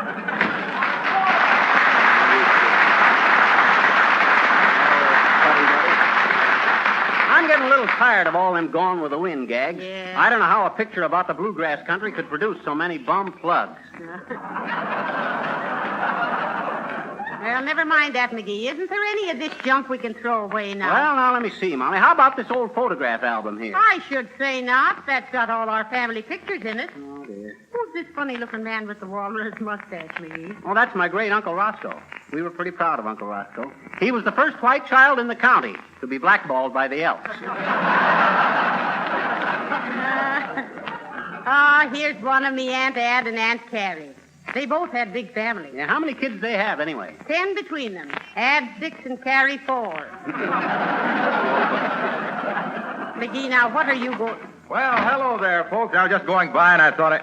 I'm getting a little tired of all them Gone with the Wind gags. Yeah. I don't know how a picture about the bluegrass country could produce so many bum plugs. Well, never mind that, McGee. Isn't there any of this junk we can throw away now? Well, now, let me see, Molly. How about this old photograph album here? I should say not. That's got all our family pictures in it. Oh, dear. Who's this funny-looking man with the walrus mustache, McGee? Oh, that's my great Uncle Roscoe. We were pretty proud of Uncle Roscoe. He was the first white child in the county to be blackballed by the Elks. Here's one of me Aunt Ad and Aunt Carrie. They both had big families. Yeah, how many kids do they have, anyway? 10 between them. Ad 6 and Carrie 4. McGee, now, what are you going... Well, hello there, folks. I was just going by and I thought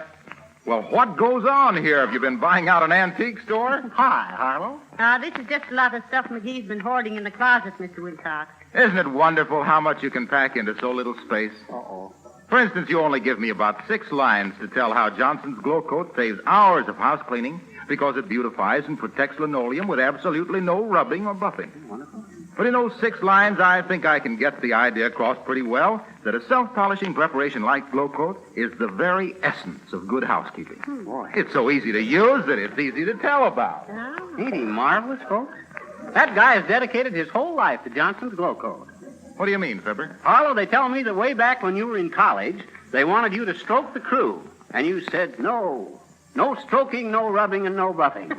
Well, what goes on here? Have you been buying out an antique store? Hi, Harlow. This is just a lot of stuff McGee's been hoarding in the closet, Mr. Wilcox. Isn't it wonderful how much you can pack into so little space? Uh-oh. For instance, you only give me about 6 lines to tell how Johnson's Glow Coat saves hours of house cleaning because it beautifies and protects linoleum with absolutely no rubbing or buffing. Wonderful. But in those 6 lines, I think I can get the idea across pretty well that a self-polishing preparation like Glow Coat is the very essence of good housekeeping. Boy. It's so easy to use that it's easy to tell about. Ain't he marvelous, folks? That guy has dedicated his whole life to Johnson's Glow Coat. What do you mean, Fibber? Harlow, they tell me that way back when you were in college, they wanted you to stroke the crew. And you said, no. No stroking, no rubbing, and no buffing.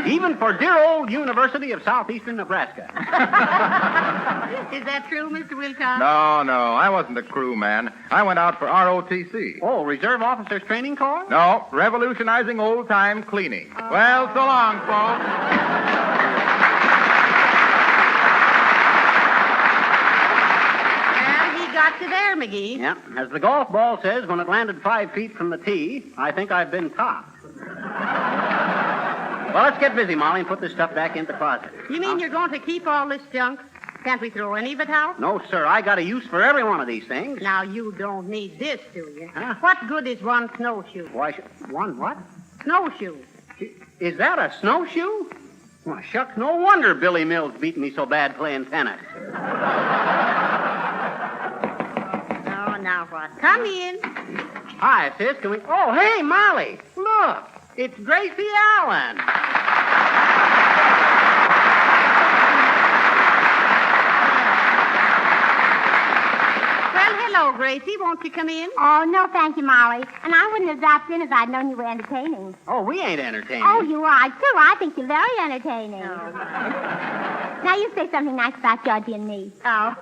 Even for dear old University of Southeastern Nebraska. Is that true, Mr. Wilcox? No, I wasn't a crew man. I went out for ROTC. Oh, Reserve Officers Training Corps? No, revolutionizing old-time cleaning. Well, so long, folks. Got you there, McGee. Yeah. As the golf ball says, when it landed 5 feet from the tee, I think I've been topped. Well, let's get busy, Molly, and put this stuff back in the closet. You mean you're going to keep all this junk? Can't we throw any of it out? No, sir. I got a use for every one of these things. Now, you don't need this, do you? Huh? What good is one snowshoe? Why, one what? Snowshoe. Is that a snowshoe? Well, shucks, no wonder Billy Mills beat me so bad playing tennis. Now what? Come in. Hi, sis. Can we... Oh, hey, Molly. Look. It's Gracie Allen. Well, hello, Gracie. Won't you come in? Oh, no, thank you, Molly. And I wouldn't have dropped in if I'd known you were entertaining. Oh, we ain't entertaining. Oh, you are, too. I think you're very entertaining. Oh. Now, you say something nice about Georgie and me. Oh.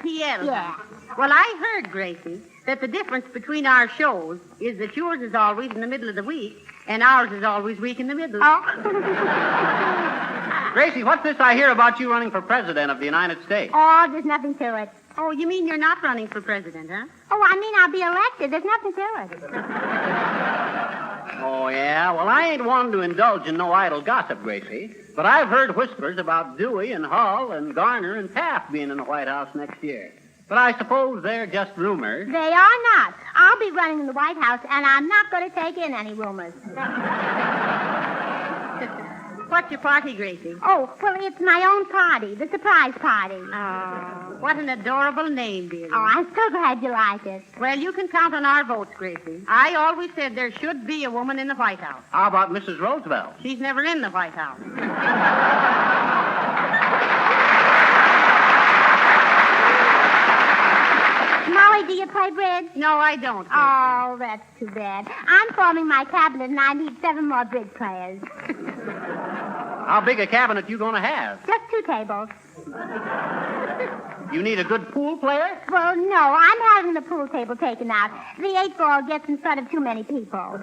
T.L. Yeah. Well, I heard, Gracie, that the difference between our shows is that yours is always in the middle of the week and ours is always week in the middle. Oh. Gracie, what's this I hear about you running for president of the United States? Oh, there's nothing to it. Oh, you mean you're not running for president, huh? Oh, I mean I'll be elected. There's nothing to it. Oh, yeah? Well, I ain't one to indulge in no idle gossip, Gracie. But I've heard whispers about Dewey and Hull and Garner and Taft being in the White House next year. But I suppose they're just rumors. They are not. I'll be running in the White House, and I'm not going to take in any rumors. What's your party, Gracie? Oh, well, it's my own party, the surprise party. Oh, what an adorable name, dearie. Oh, I'm so glad you like it. Well, you can count on our votes, Gracie. I always said there should be a woman in the White House. How about Mrs. Roosevelt? She's never in the White House. Molly, do you play bridge? No, I don't. Oh, that's too bad. I'm forming my cabinet, and I need 7 more bridge players. How big a cabinet you going to have? Just 2 tables. You need a good pool player? Well, no, I'm having the pool table taken out. The 8 ball gets in front of too many people.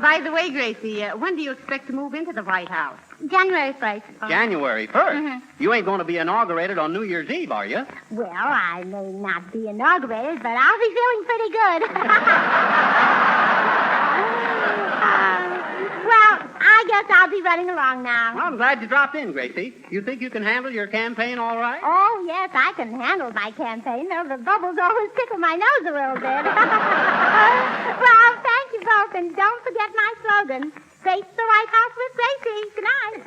By the way, Gracie, when do you expect to move into the White House? January 1st. January 1st? You ain't going to be inaugurated on New Year's Eve, are you? Well, I may not be inaugurated, but I'll be feeling pretty good. Well, I guess I'll be running along now. Well, I'm glad you dropped in, Gracie. You think you can handle your campaign all right? Oh, yes, I can handle my campaign, though the bubbles always tickle my nose a little bit. Well, thank you both, and don't forget my slogan, Face the White House with Gracie. Good night.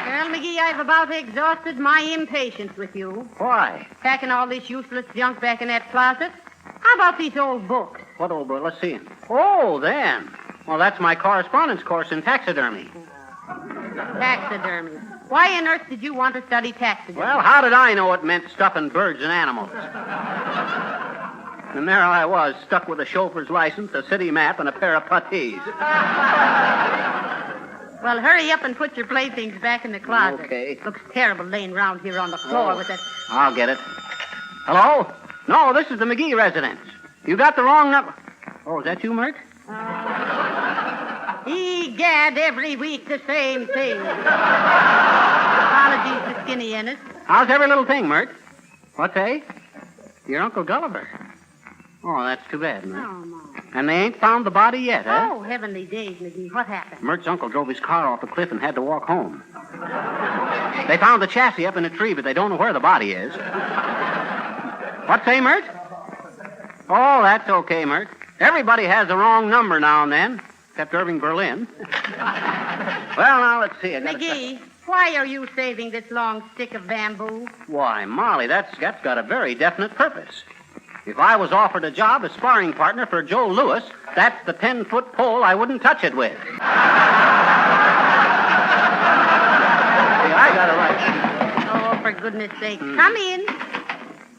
Well, McGee, I've about exhausted my impatience with you. Why? Packing all this useless junk back in that closet. How about these old books? What old boy? Let's see him. Oh, them. Well, that's my correspondence course in taxidermy. Taxidermy. Why on earth did you want to study taxidermy? Well, how did I know it meant stuffing birds and animals? And there I was, stuck with a chauffeur's license, a city map, and a pair of puttees. Well, hurry up and put your playthings back in the closet. Okay. Looks terrible laying around here on the floor with that... I'll get it. Hello? No, this is the McGee residence. You got the wrong number. Oh, is that you, Mert? Egad, every week the same thing. Apologies to Skinny Ennis. How's every little thing, Mert? What's that? Your Uncle Gulliver. Oh, that's too bad, Mert. Oh, no. And they ain't found the body yet, huh? Oh, heavenly days, McGee. What happened? Mert's uncle drove his car off the cliff and had to walk home. They found the chassis up in a tree, but they don't know where the body is. What say, Mert? Oh, that's okay, Mert. Everybody has the wrong number now and then, except Irving Berlin. Well, now, let's see. McGee, why are you saving this long stick of bamboo? Why, Molly, that's got a very definite purpose. If I was offered a job as sparring partner for Joe Louis, that's the 10-foot pole I wouldn't touch it with. See, I got it right. Oh, for goodness sake. Come in.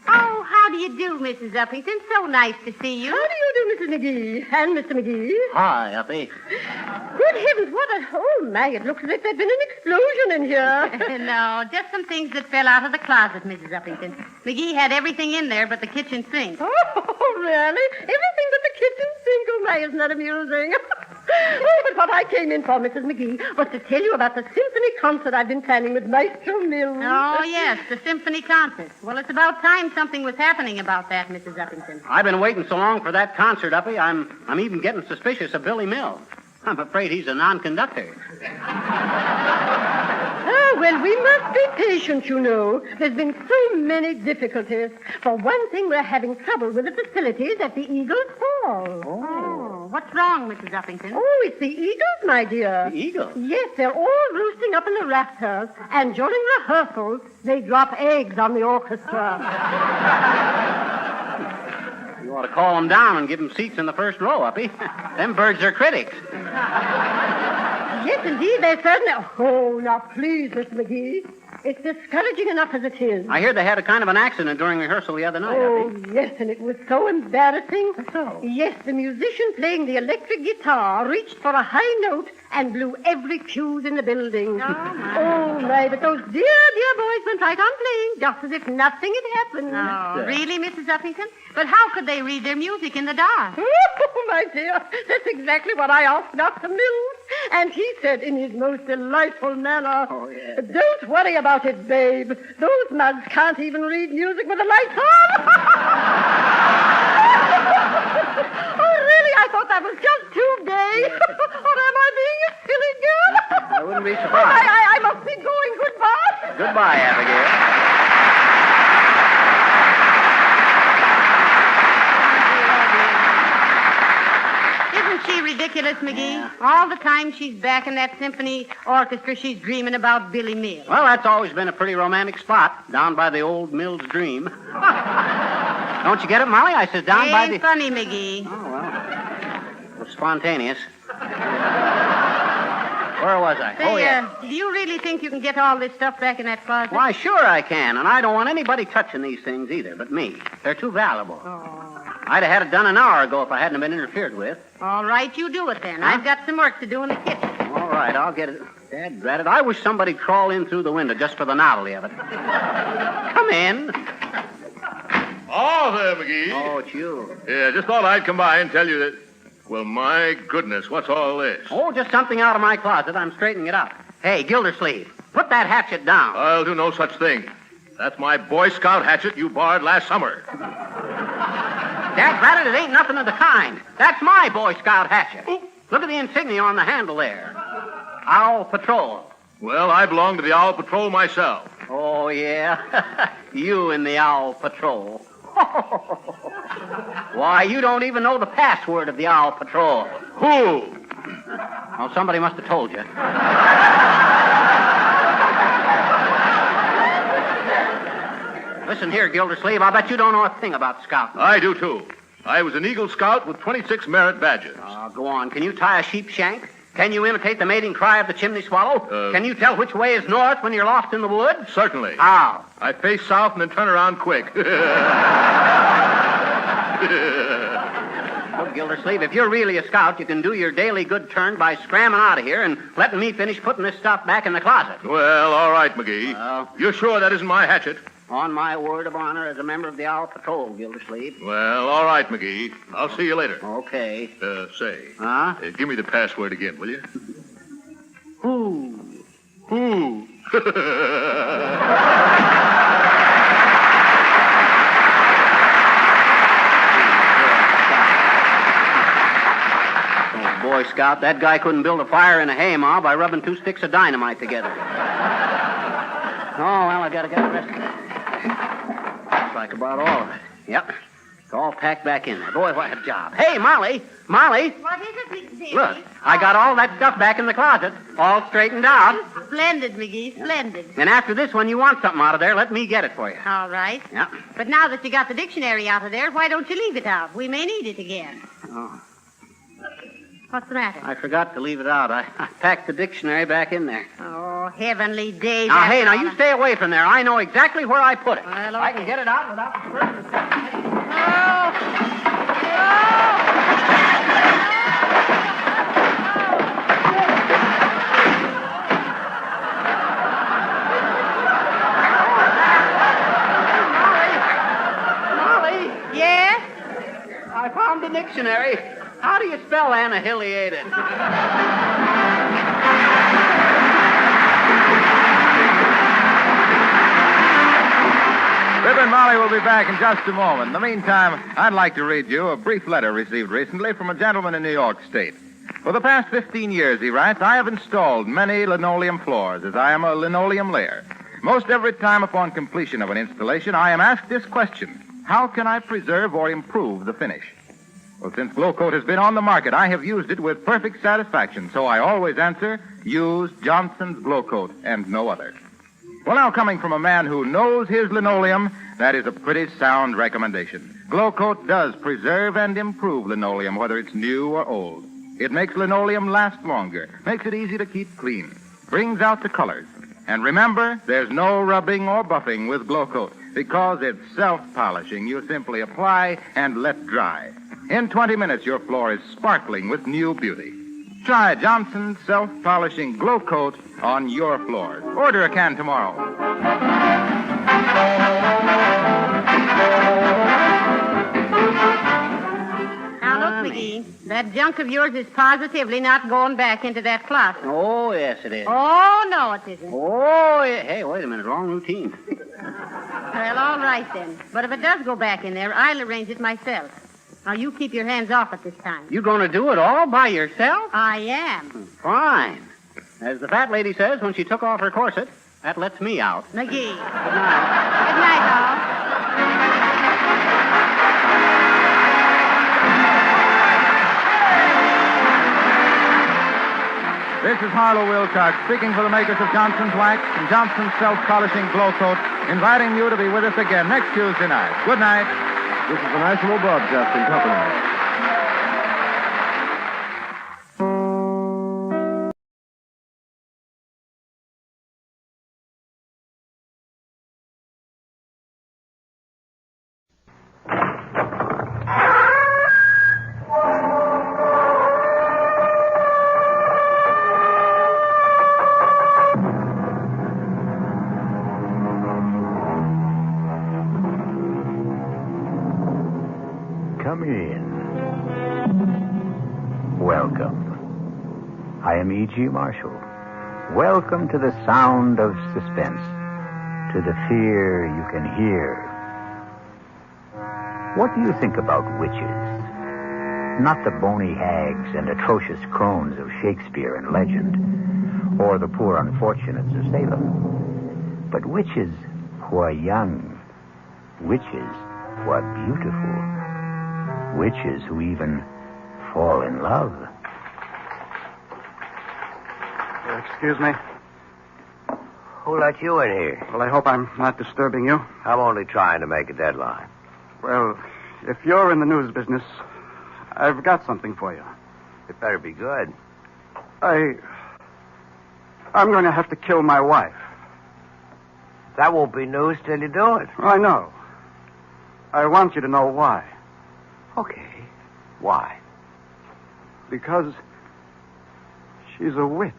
Oh, how do you do, Mrs. Uppington? So nice to see you. How do you do, Mrs. McGee? And Mr. McGee? Hi, Uppy. Good heavens, what a... Oh, my, it looks as if there'd been an explosion in here. No, just some things that fell out of the closet, Mrs. Uppington. McGee had everything in there but the kitchen sink. Oh, really? Everything but the kitchen sink? Oh, my, isn't that amusing? Oh, but what I came in for, Mrs. McGee, was to tell you about the symphony concert I've been planning with Maestro Mills. Oh, yes, the symphony concert. Well, it's about time something was happening about that, Mrs. Uppington. I've been waiting so long for that concert, Uppy, I'm even getting suspicious of Billy Mills. I'm afraid he's a non-conductor. Oh, well, we must be patient, you know. There's been so many difficulties. For one thing, we're having trouble with the facilities at the Eagles Hall. Oh, what's wrong, Mrs. Uppington? Oh, it's the Eagles, my dear. The Eagles? Yes, they're all roosting up in the rafters, and during rehearsals, they drop eggs on the orchestra. You ought to call them down and give them seats in the first row, Uppy. Them birds are critics. Yes, indeed, they certainly... Oh, now, please, Miss McGee. It's discouraging enough as it is. I hear they had a kind of an accident during rehearsal the other night, Oh, Uppy. yes, and it was so embarrassing. So? Yes, the musician playing the electric guitar reached for a high note and blew every fuse in the building. Oh, my, but those dear, dear boys went right on playing, just as if nothing had happened. Oh, really, Mrs. Uppington? But how could they read their music in the dark? Oh, my dear, that's exactly what I asked Dr. Mills. And he said in his most delightful manner, Don't worry about it, babe. Those mugs can't even read music with the lights on. Oh, really? I thought that was just too gay. Or am I being a silly again? I wouldn't be surprised. I must be going. Goodbye. Goodbye, Abigail. Isn't she ridiculous, McGee? All the time she's back in that symphony orchestra, she's dreaming about Billy Mills. Well, that's always been a pretty romantic spot, down by the old Mills Dream. Don't you get it, Molly? I said down by the... Ain't funny, McGee. Oh, well. It was spontaneous. Where was I? Say, do you really think you can get all this stuff back in that closet? Why, sure I can, and I don't want anybody touching these things either, but me. They're too valuable. Oh. I'd have had it done an hour ago if I hadn't been interfered with. All right, you do it then. Huh? I've got some work to do in the kitchen. All right, I'll get it. Dad, drat it. I wish somebody'd crawl in through the window just for the novelty of it. Come in. Oh, there, McGee. Oh, it's you. Yeah, just thought I'd come by and tell you that... Well, my goodness, what's all this? Oh, just something out of my closet. I'm straightening it up. Hey, Gildersleeve, put that hatchet down. I'll do no such thing. That's my Boy Scout hatchet you borrowed last summer. Dad, drat it, it ain't nothing of the kind. That's my Boy Scout hatchet. Look at the insignia on the handle there. Owl Patrol. Well, I belong to the Owl Patrol myself. Oh, yeah? You in the Owl Patrol. Why, you don't even know the password of the Owl Patrol. Who? Well, somebody must have told you. Listen here, Gildersleeve, I bet you don't know a thing about scouting. I do, too. I was an Eagle Scout with 26 merit badges. Go on. Can you tie a sheep shank? Can you imitate the mating cry of the chimney swallow? Can you tell which way is north when you're lost in the woods? Certainly. How? I face south and then turn around quick. Look, Gildersleeve, if you're really a scout, you can do your daily good turn by scramming out of here and letting me finish putting this stuff back in the closet. Well, all right, McGee. You're sure that isn't my hatchet? On my word of honor as a member of the Owl Patrol, Gildersleeve. Well, all right, McGee. I'll see you later. Okay. Say. Huh? Give me the password again, will you? Who? Oh, Boy Scout, that guy couldn't build a fire in a haymow by rubbing 2 sticks of dynamite together. Oh, well, I gotta get the rest of it. Looks like about all of it. Yep. It's all packed back in there. Boy, what a job. Hey, Molly! Molly! What is it, McGee? Look, I got all that stuff back in the closet, all straightened out. Splendid, McGee, splendid. And after this, when you want something out of there, let me get it for you. All right. Yeah. But now that you got the dictionary out of there, why don't you leave it out? We may need it again. Oh, What's the matter? I forgot to leave it out. I packed the dictionary back in there. Oh, heavenly days. Now, hey, now you stay away from there. I know exactly where I put it. Well, I can get it out without disturbing the system. Molly? Yes? I found the dictionary. How do you spell annihilated? Rip and Molly will be back in just a moment. In the meantime, I'd like to read you a brief letter received recently from a gentleman in New York State. For the past 15 years, he writes, I have installed many linoleum floors, as I am a linoleum layer. Most every time upon completion of an installation, I am asked this question: how can I preserve or improve the finish? Well, since Glow Coat has been on the market, I have used it with perfect satisfaction, so I always answer, use Johnson's Glow Coat and no other. Well, now, coming from a man who knows his linoleum, that is a pretty sound recommendation. Glow Coat does preserve and improve linoleum, whether it's new or old. It makes linoleum last longer, makes it easy to keep clean, brings out the colors. And remember, there's no rubbing or buffing with Glow Coat, because it's self-polishing. You simply apply and let dry. In 20 minutes, your floor is sparkling with new beauty. Try Johnson's self-polishing Glow Coat on your floors. Order a can tomorrow. Now, look, McGee, that junk of yours is positively not going back into that closet. Oh, yes, it is. Oh, no, it isn't. Oh, yeah. Hey, wait a minute. Wrong routine. Well, all right, then. But if it does go back in there, I'll arrange it myself. Now, you keep your hands off it this time. You going to do it all by yourself? I am. Fine. As the fat lady says when she took off her corset, that lets me out. McGee. Good night. Good night, all. This is Harlow Wilcox speaking for the makers of Johnson's Wax and Johnson's Self-Polishing Glow Coat, inviting you to be with us again next Tuesday night. Good night. This is the National Broadcasting Company. Come in. Welcome. I am E.G. Marshall. Welcome to the sound of suspense, to the fear you can hear. What do you think about witches? Not the bony hags and atrocious crones of Shakespeare and legend, or the poor unfortunates of Salem, but witches who are young, witches who are beautiful, witches who even fall in love. Excuse me. Who let you in here? Well, I hope I'm not disturbing you. I'm only trying to make a deadline. Well, if you're in the news business, I've got something for you. It better be good. I'm going to have to kill my wife. That won't be news till you do it. I know. I want you to know why. Okay. Why? Because she's a witch.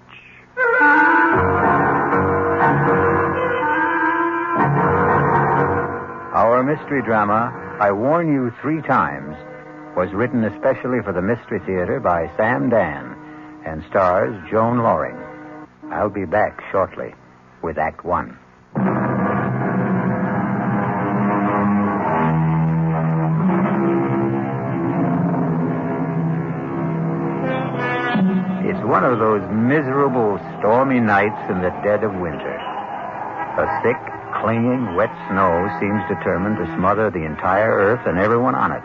Our mystery drama, I Warn You 3 Times, was written especially for the Mystery Theater by Sam Dan and stars Joan Loring. I'll be back shortly with Act 1. It's one of those miserable, stormy nights in the dead of winter. A thick, clinging, wet snow seems determined to smother the entire earth and everyone on it.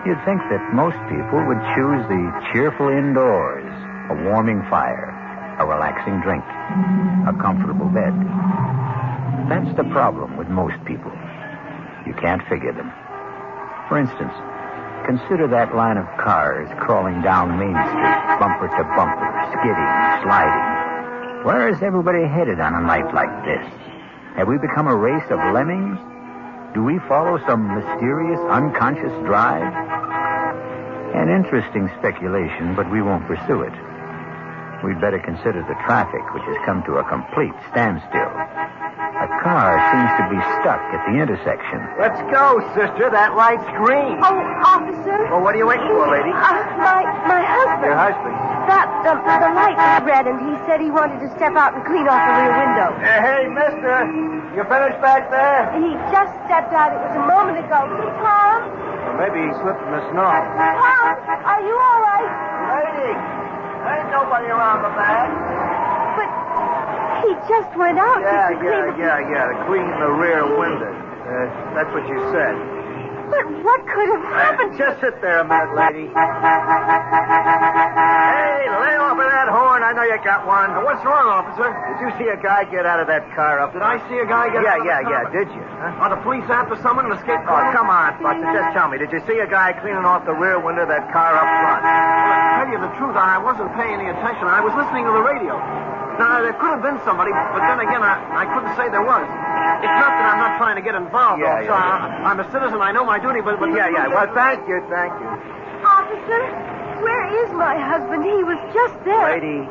You'd think that most people would choose the cheerful indoors, a warming fire, a relaxing drink, a comfortable bed. That's the problem with most people. You can't figure them. For instance, consider that line of cars crawling down Main Street, bumper to bumper, skidding, sliding. Where is everybody headed on a night like this? Have we become a race of lemmings? Do we follow some mysterious, unconscious drive? An interesting speculation, but we won't pursue it. We'd better consider the traffic, which has come to a complete standstill. A car seems to be stuck at the intersection. Let's go, sister. That light's green. Oh, officer. Well, what are you waiting for, lady? My husband. Your husband? The light was red, and he said he wanted to step out and clean off the rear window. Hey, mister. You finished back there? He just stepped out. It was a moment ago. Tom? Well, maybe he slipped in the snow. Tom, are you all right? Lady, there ain't nobody around the back. But he just went out. Yeah, to clean the rear window. That's what you said. But what could have happened? Just sit there a minute, lady. Hey, lay off of that horn. I know you got one. What's wrong, officer? Did you see a guy get out of that car up? Did I see a guy get out of the car? Yeah. Did you? Huh? Are the police after someone and escaped? Oh, come on, Buster. Just tell me. Did you see a guy cleaning off the rear window of that car up front? Well, to tell you the truth, I wasn't paying any attention. I was listening to the radio. Now, there could have been somebody, but then again, I couldn't say there was. It's not that I'm not trying to get involved, officer. I'm a citizen. I know my duty, but... Yeah. Well, thank you. Officer, where is my husband? He was just there. Lady,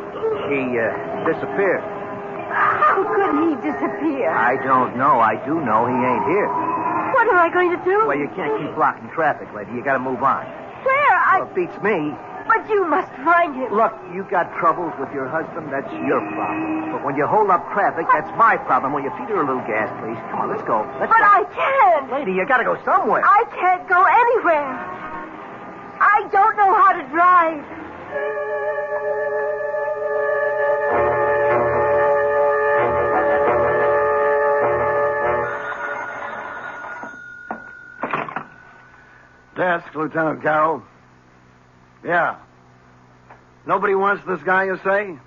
he disappeared. How could he disappear? I don't know. I do know he ain't here. What am I going to do? Well, you can't keep blocking traffic, lady. You got to move on. Where? Well, it beats me. But you must find him. Look, you got troubles with your husband, that's your problem. But when you hold up traffic, that's my problem. Will you feed her a little gas, please? Come on, let's go. But I can't. Lady, you got to go somewhere. I can't go anywhere. I don't know how to drive. desk, Lieutenant Carroll. Yeah. Nobody wants this guy, you say?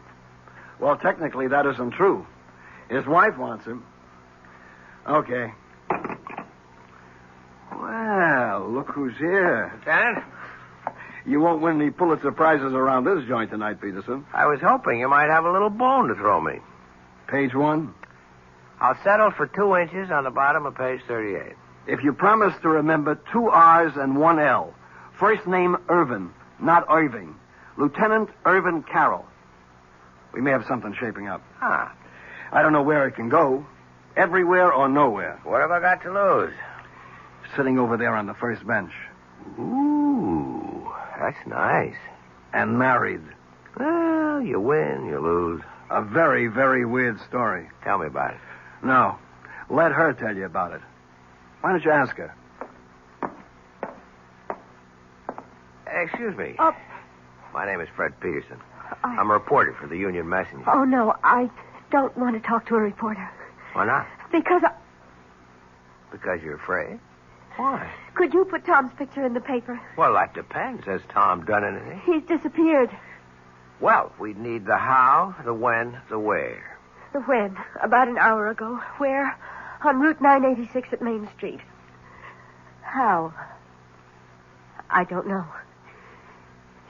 Well, technically, that isn't true. His wife wants him. Okay. Well, look who's here. Lieutenant? You won't win any Pulitzer Prizes around this joint tonight, Peterson. I was hoping you might have a little bone to throw me. Page 1. I'll settle for 2 inches on the bottom of page 38. If you promise to remember 2 R's and 1 L. First name Irvin, not Irving. Lieutenant Irvin Carroll. We may have something shaping up. Ah. I don't know where it can go. Everywhere or nowhere. What have I got to lose? Sitting over there on the first bench. Ooh, that's nice. And married. Well, you win, you lose. A very, very weird story. Tell me about it. No. Let her tell you about it. Why don't you ask her? Excuse me. Oh. My name is Fred Peterson. I'm a reporter for the Union Messenger. Oh, no, I don't want to talk to a reporter. Why not? Because Because you're afraid? Why? Could you put Tom's picture in the paper? Well, that depends. Has Tom done anything? He's disappeared. Well, we'd need the how, the when, the where. The when? About an hour ago. Where? On Route 986 at Main Street. How? I don't know.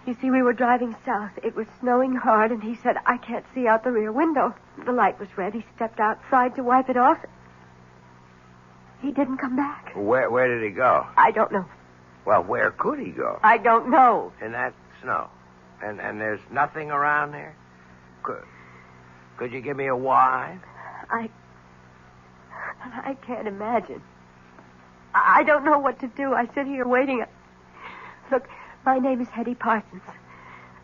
You see, we were driving south. It was snowing hard, and he said, I can't see out the rear window. The light was red. He stepped outside to wipe it off. He didn't come back. Where did he go? I don't know. Well, where could he go? I don't know. In that snow. And there's nothing around there? Could you give me a why? I can't imagine. I don't know what to do. I sit here waiting. Look, my name is Hetty Parsons.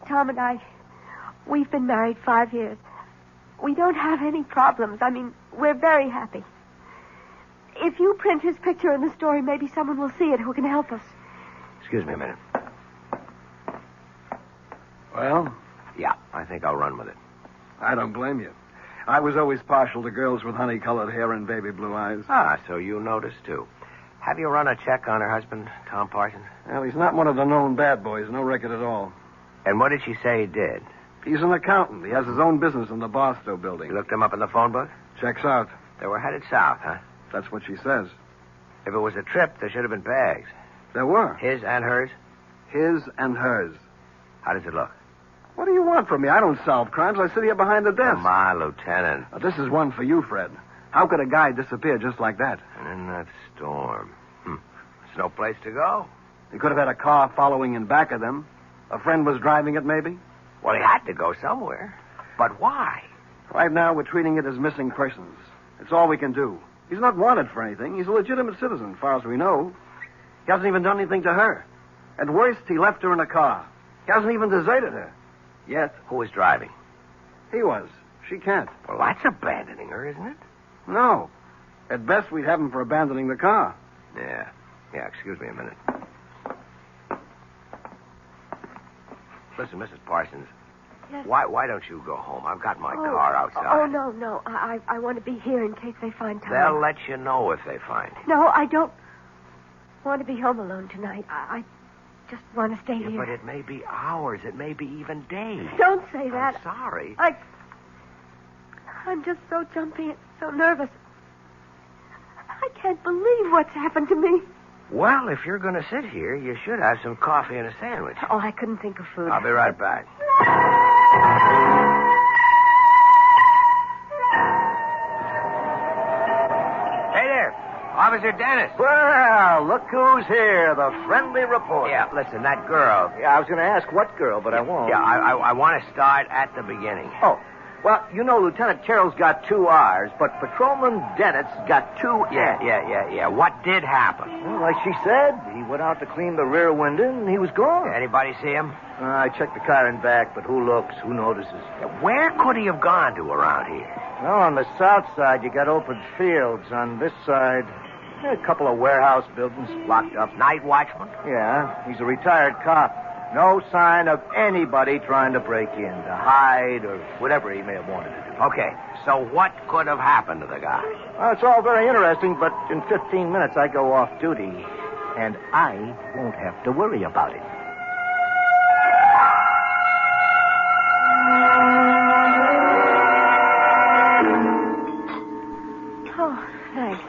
Tom and I, we've been married 5 years. We don't have any problems. I mean, we're very happy. If you print his picture in the story, maybe someone will see it who can help us. Excuse me a minute. Well? Yeah, I think I'll run with it. I don't blame you. I was always partial to girls with honey-colored hair and baby blue eyes. Ah, so you noticed, too. Have you run a check on her husband, Tom Parsons? Well, he's not one of the known bad boys. No record at all. And what did she say he did? He's an accountant. He has his own business in the Barstow building. You looked him up in the phone book? Checks out. They were headed south, huh? That's what she says. If it was a trip, there should have been bags. There were. His and hers? His and hers. How does it look? What do you want from me? I don't solve crimes. I sit here behind the desk. Come on, Lieutenant. Now, this is one for you, Fred. How could a guy disappear just like that? And in that storm. There's no place to go. He could have had a car following in back of them. A friend was driving it, maybe? Well, he had to go somewhere. But why? Right now, we're treating it as missing persons. It's all we can do. He's not wanted for anything. He's a legitimate citizen, as far as we know. He hasn't even done anything to her. At worst, he left her in a car. He hasn't even deserted her. Yet. Who was driving? He was. She can't. Well, that's abandoning her, isn't it? No. At best, we'd have him for abandoning the car. Yeah. Yeah, excuse me a minute. Listen, Mrs. Parsons. Yes. Why don't you go home? I've got my car outside. Oh, no. I want to be here in case they find Tom. They'll let you know if they find him. No, I don't want to be home alone tonight. I just want to stay here. But it may be hours. It may be even days. Don't say that. I'm sorry. I'm just so jumpy and so nervous. I can't believe what's happened to me. Well, if you're going to sit here, you should have some coffee and a sandwich. Oh, I couldn't think of food. I'll be right back. Hey there, Officer Dennis. Well, look who's here, the friendly reporter. Yeah, listen, that girl. Yeah, I was going to ask what girl, but I won't. Yeah, I want to start at the beginning. Oh, well, you know, Lieutenant Carroll's got 2 R's, but Patrolman Dennett's got 2 N's. Yeah. What did happen? Well, like she said, he went out to clean the rear window, and he was gone. Anybody see him? I checked the car and back, but who looks, who notices? Where could he have gone to around here? Well, on the south side, you got open fields. On this side, a couple of warehouse buildings locked up. Night watchman? Yeah, he's a retired cop. No sign of anybody trying to break in, to hide, or whatever he may have wanted to do. Okay, so what could have happened to the guy? Well, it's all very interesting, but in 15 minutes I go off duty. and I won't have to worry about it. Oh, thanks.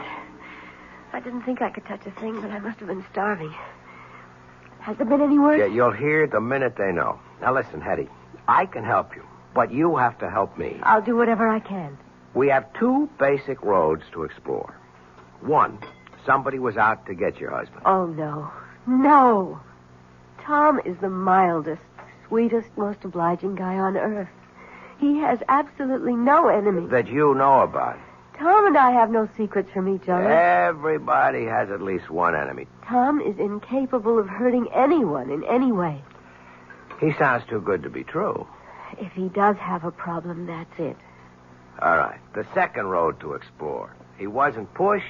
I didn't think I could touch a thing, but I must have been starving. Has there been any word? Yeah, you'll hear the minute they know. Now listen, Hetty, I can help you, but you have to help me. I'll do whatever I can. We have two basic roads to explore. One, somebody was out to get your husband. Oh, no. No. Tom is the mildest, sweetest, most obliging guy on earth. He has absolutely no enemies. That you know about. Tom and I have no secrets from each other. Everybody has at least one enemy. Tom is incapable of hurting anyone in any way. He sounds too good to be true. If he does have a problem, that's it. All right. The second road to explore. He wasn't pushed,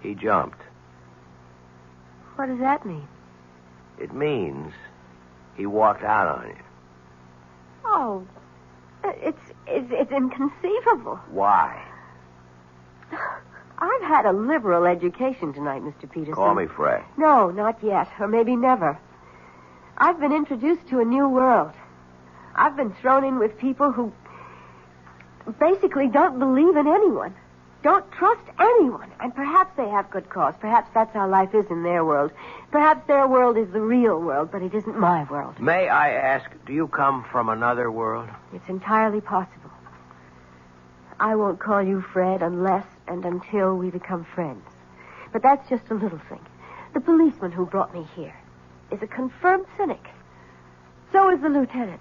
he jumped. What does that mean? It means he walked out on you. Oh, it's inconceivable. Why? I've had a liberal education tonight, Mr. Peterson. Call me Fred. No, not yet, or maybe never. I've been introduced to a new world. I've been thrown in with people who basically don't believe in anyone, don't trust anyone, and perhaps they have good cause. Perhaps that's how life is in their world. Perhaps their world is the real world, but it isn't my world. May I ask, do you come from another world? It's entirely possible. I won't call you Fred unless and until we become friends. But that's just a little thing. The policeman who brought me here is a confirmed cynic. So is the lieutenant.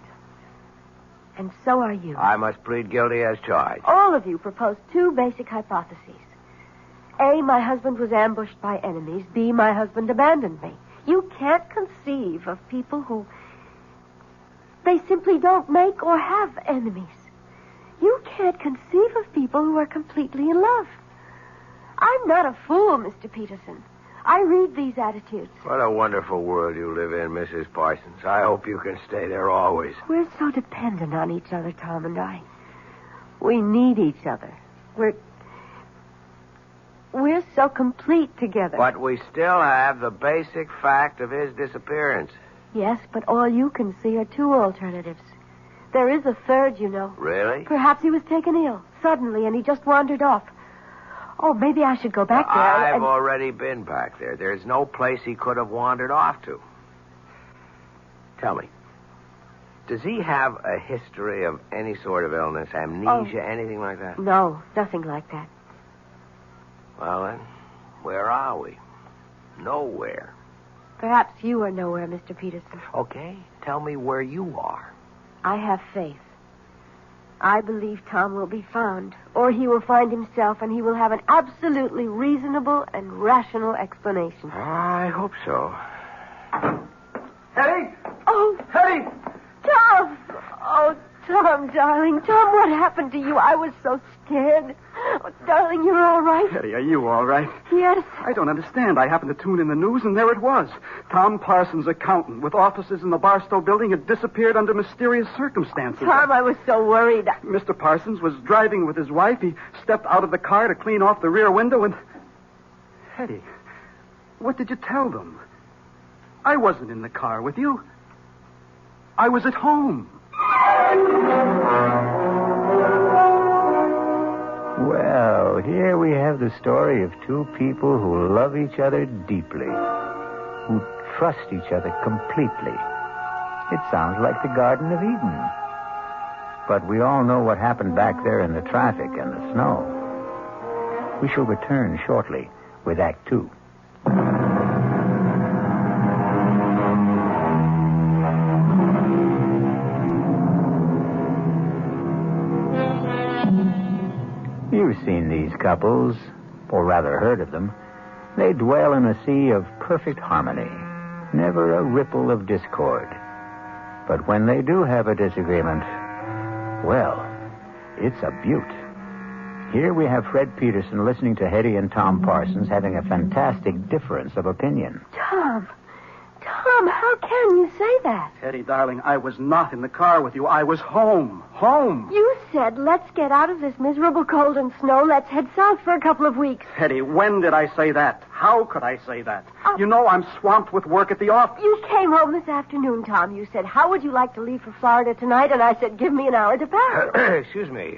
And so are you. I must plead guilty as charged. All of you proposed two basic hypotheses. A, my husband was ambushed by enemies. B, my husband abandoned me. You can't conceive of people who... they simply don't make or have enemies. You can't conceive of people who are completely in love. I'm not a fool, Mr. Peterson. I read these attitudes. What a wonderful world you live in, Mrs. Parsons. I hope you can stay there always. We're so dependent on each other, Tom and I. We need each other. We're so complete together. But we still have the basic fact of his disappearance. Yes, but all you can see are two alternatives. There is a third, you know. Really? Perhaps he was taken ill suddenly and he just wandered off. Oh, maybe I should go back there. I've already been back there. There's no place he could have wandered off to. Tell me, does he have a history of any sort of illness, amnesia, anything like that? No, nothing like that. Well, then, where are we? Nowhere. Perhaps you are nowhere, Mr. Peterson. Okay, tell me where you are. I have faith. I believe Tom will be found, or he will find himself, and he will have an absolutely reasonable and rational explanation. I hope so. Hetty! Oh! Hetty! Tom! Oh, Tom, darling. Tom, what happened to you? I was so scared. Oh, darling, you're all right? Hetty, are you all right? Yes. I don't understand. I happened to tune in the news, and there it was. Tom Parsons, accountant, with offices in the Barstow building, had disappeared under mysterious circumstances. Tom, I was so worried. Mr. Parsons was driving with his wife. He stepped out of the car to clean off the rear window, and... Hetty, what did you tell them? I wasn't in the car with you. I was at home. Well, here we have the story of two people who love each other deeply, who trust each other completely. It sounds like the Garden of Eden. But we all know what happened back there in the traffic and the snow. We shall return shortly with Act Two. You've seen these couples, or rather heard of them. They dwell in a sea of perfect harmony, never a ripple of discord. But when they do have a disagreement, well, it's a beaut. Here we have Fred Peterson listening to Hetty and Tom Parsons having a fantastic difference of opinion. Tom, how can you say that? Hetty, darling, I was not in the car with you. I was home. Home. You said, let's get out of this miserable cold and snow. Let's head south for a couple of weeks. Hetty, when did I say that? How could I say that? You know I'm swamped with work at the office. You came home this afternoon, Tom. You said, how would you like to leave for Florida tonight? And I said, give me an hour to pack. Excuse me.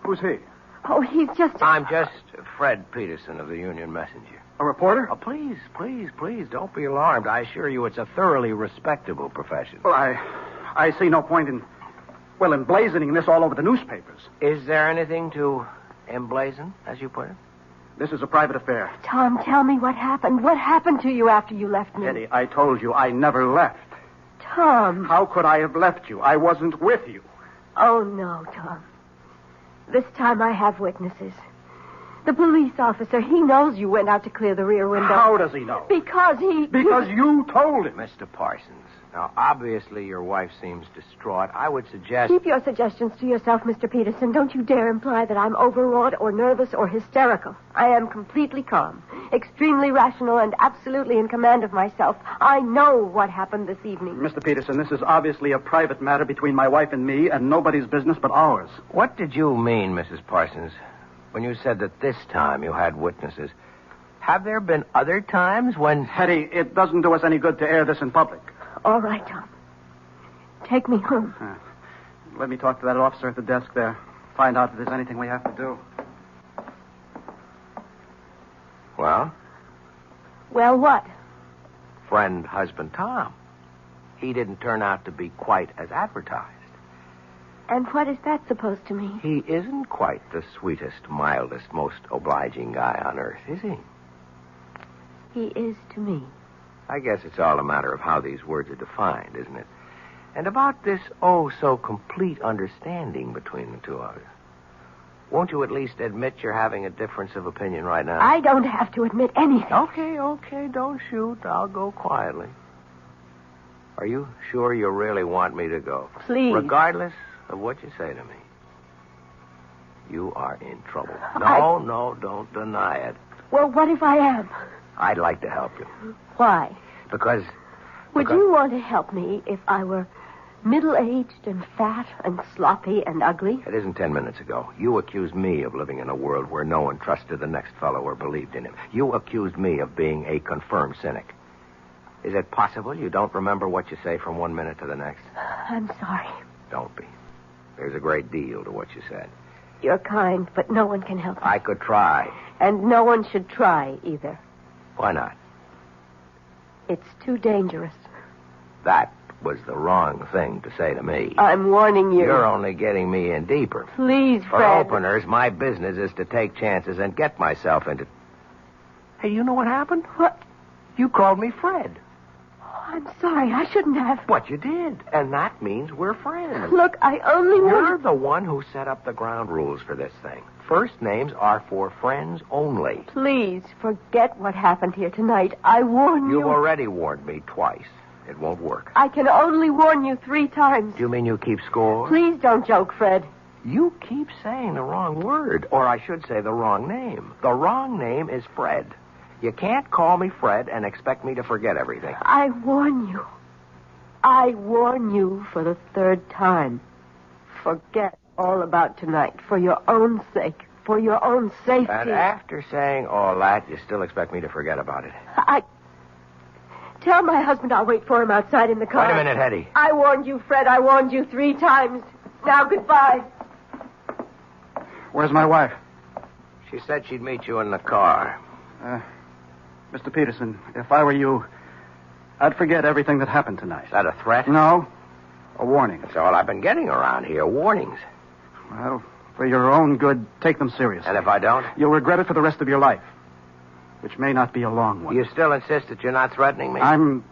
Who's he? Oh, he's just... I'm just Fred Peterson of the Union Messenger. A reporter? Oh, please, don't be alarmed. I assure you it's a thoroughly respectable profession. Well, I see no point in emblazoning this all over the newspapers. Is there anything to emblazon, as you put it? This is a private affair. Tom, tell me what happened. What happened to you after you left me? Eddie, I told you I never left. Tom. How could I have left you? I wasn't with you. Oh, no, Tom. This time I have witnesses. The police officer, he knows you went out to clear the rear window. How does he know? Because you told him. Mr. Parsons, now, obviously your wife seems distraught. I would suggest... Keep your suggestions to yourself, Mr. Peterson. Don't you dare imply that I'm overwrought or nervous or hysterical. I am completely calm, extremely rational, and absolutely in command of myself. I know what happened this evening. Mr. Peterson, this is obviously a private matter between my wife and me, and nobody's business but ours. What did you mean, Mrs. Parsons, when you said that this time you had witnesses? Have there been other times when... Hetty, it doesn't do us any good to air this in public. All right, Tom. Take me home. Let me talk to that officer at the desk there. Find out if there's anything we have to do. Well? Well, what? Friend, husband, Tom. He didn't turn out to be quite as advertised. And what is that supposed to mean? He isn't quite the sweetest, mildest, most obliging guy on earth, is he? He is to me. I guess it's all a matter of how these words are defined, isn't it? And about this oh-so-complete understanding between the two of you. Won't you at least admit you're having a difference of opinion right now? I don't have to admit anything. Okay, don't shoot. I'll go quietly. Are you sure you really want me to go? Please. Regardless of what you say to me. You are in trouble. No, don't deny it. Well, what if I am? I'd like to help you. Why? Because... Would you want to help me if I were middle-aged and fat and sloppy and ugly? It isn't 10 minutes ago. You accused me of living in a world where no one trusted the next fellow or believed in him. You accused me of being a confirmed cynic. Is it possible you don't remember what you say from 1 minute to the next? I'm sorry. Don't be. There's a great deal to what you said. You're kind, but no one can help me. I could try. And no one should try either. Why not? It's too dangerous. That was the wrong thing to say to me. I'm warning you. You're only getting me in deeper. Please, For Fred. openers, my business is to take chances and get myself into... Hey, you know what happened? What? You called me Fred. Oh, I'm sorry. I shouldn't have. But you did. And that means we're friends. Look, I only want... You're the one who set up the ground rules for this thing. First names are for friends only. Please, forget what happened here tonight. I warn you. You've already warned me twice. It won't work. I can only warn you 3 times. Do you mean you keep score? Please don't joke, Fred. You keep saying the wrong word, or I should say the wrong name. The wrong name is Fred. You can't call me Fred and expect me to forget everything. I warn you. I warn you for the 3rd time. Forget all about tonight for your own sake, for your own safety. And after saying all that, you still expect me to forget about it. Tell my husband I'll wait for him outside in the car. Wait a minute, Hetty. I warned you, Fred. I warned you 3 times. Now, goodbye. Where's my wife? She said she'd meet you in the car. Mr. Peterson, if I were you, I'd forget everything that happened tonight. Is that a threat? No. A warning. That's all I've been getting around here, warnings. Well, for your own good, take them seriously. And if I don't? You'll regret it for the rest of your life, which may not be a long one. You still insist that you're not threatening me? I'm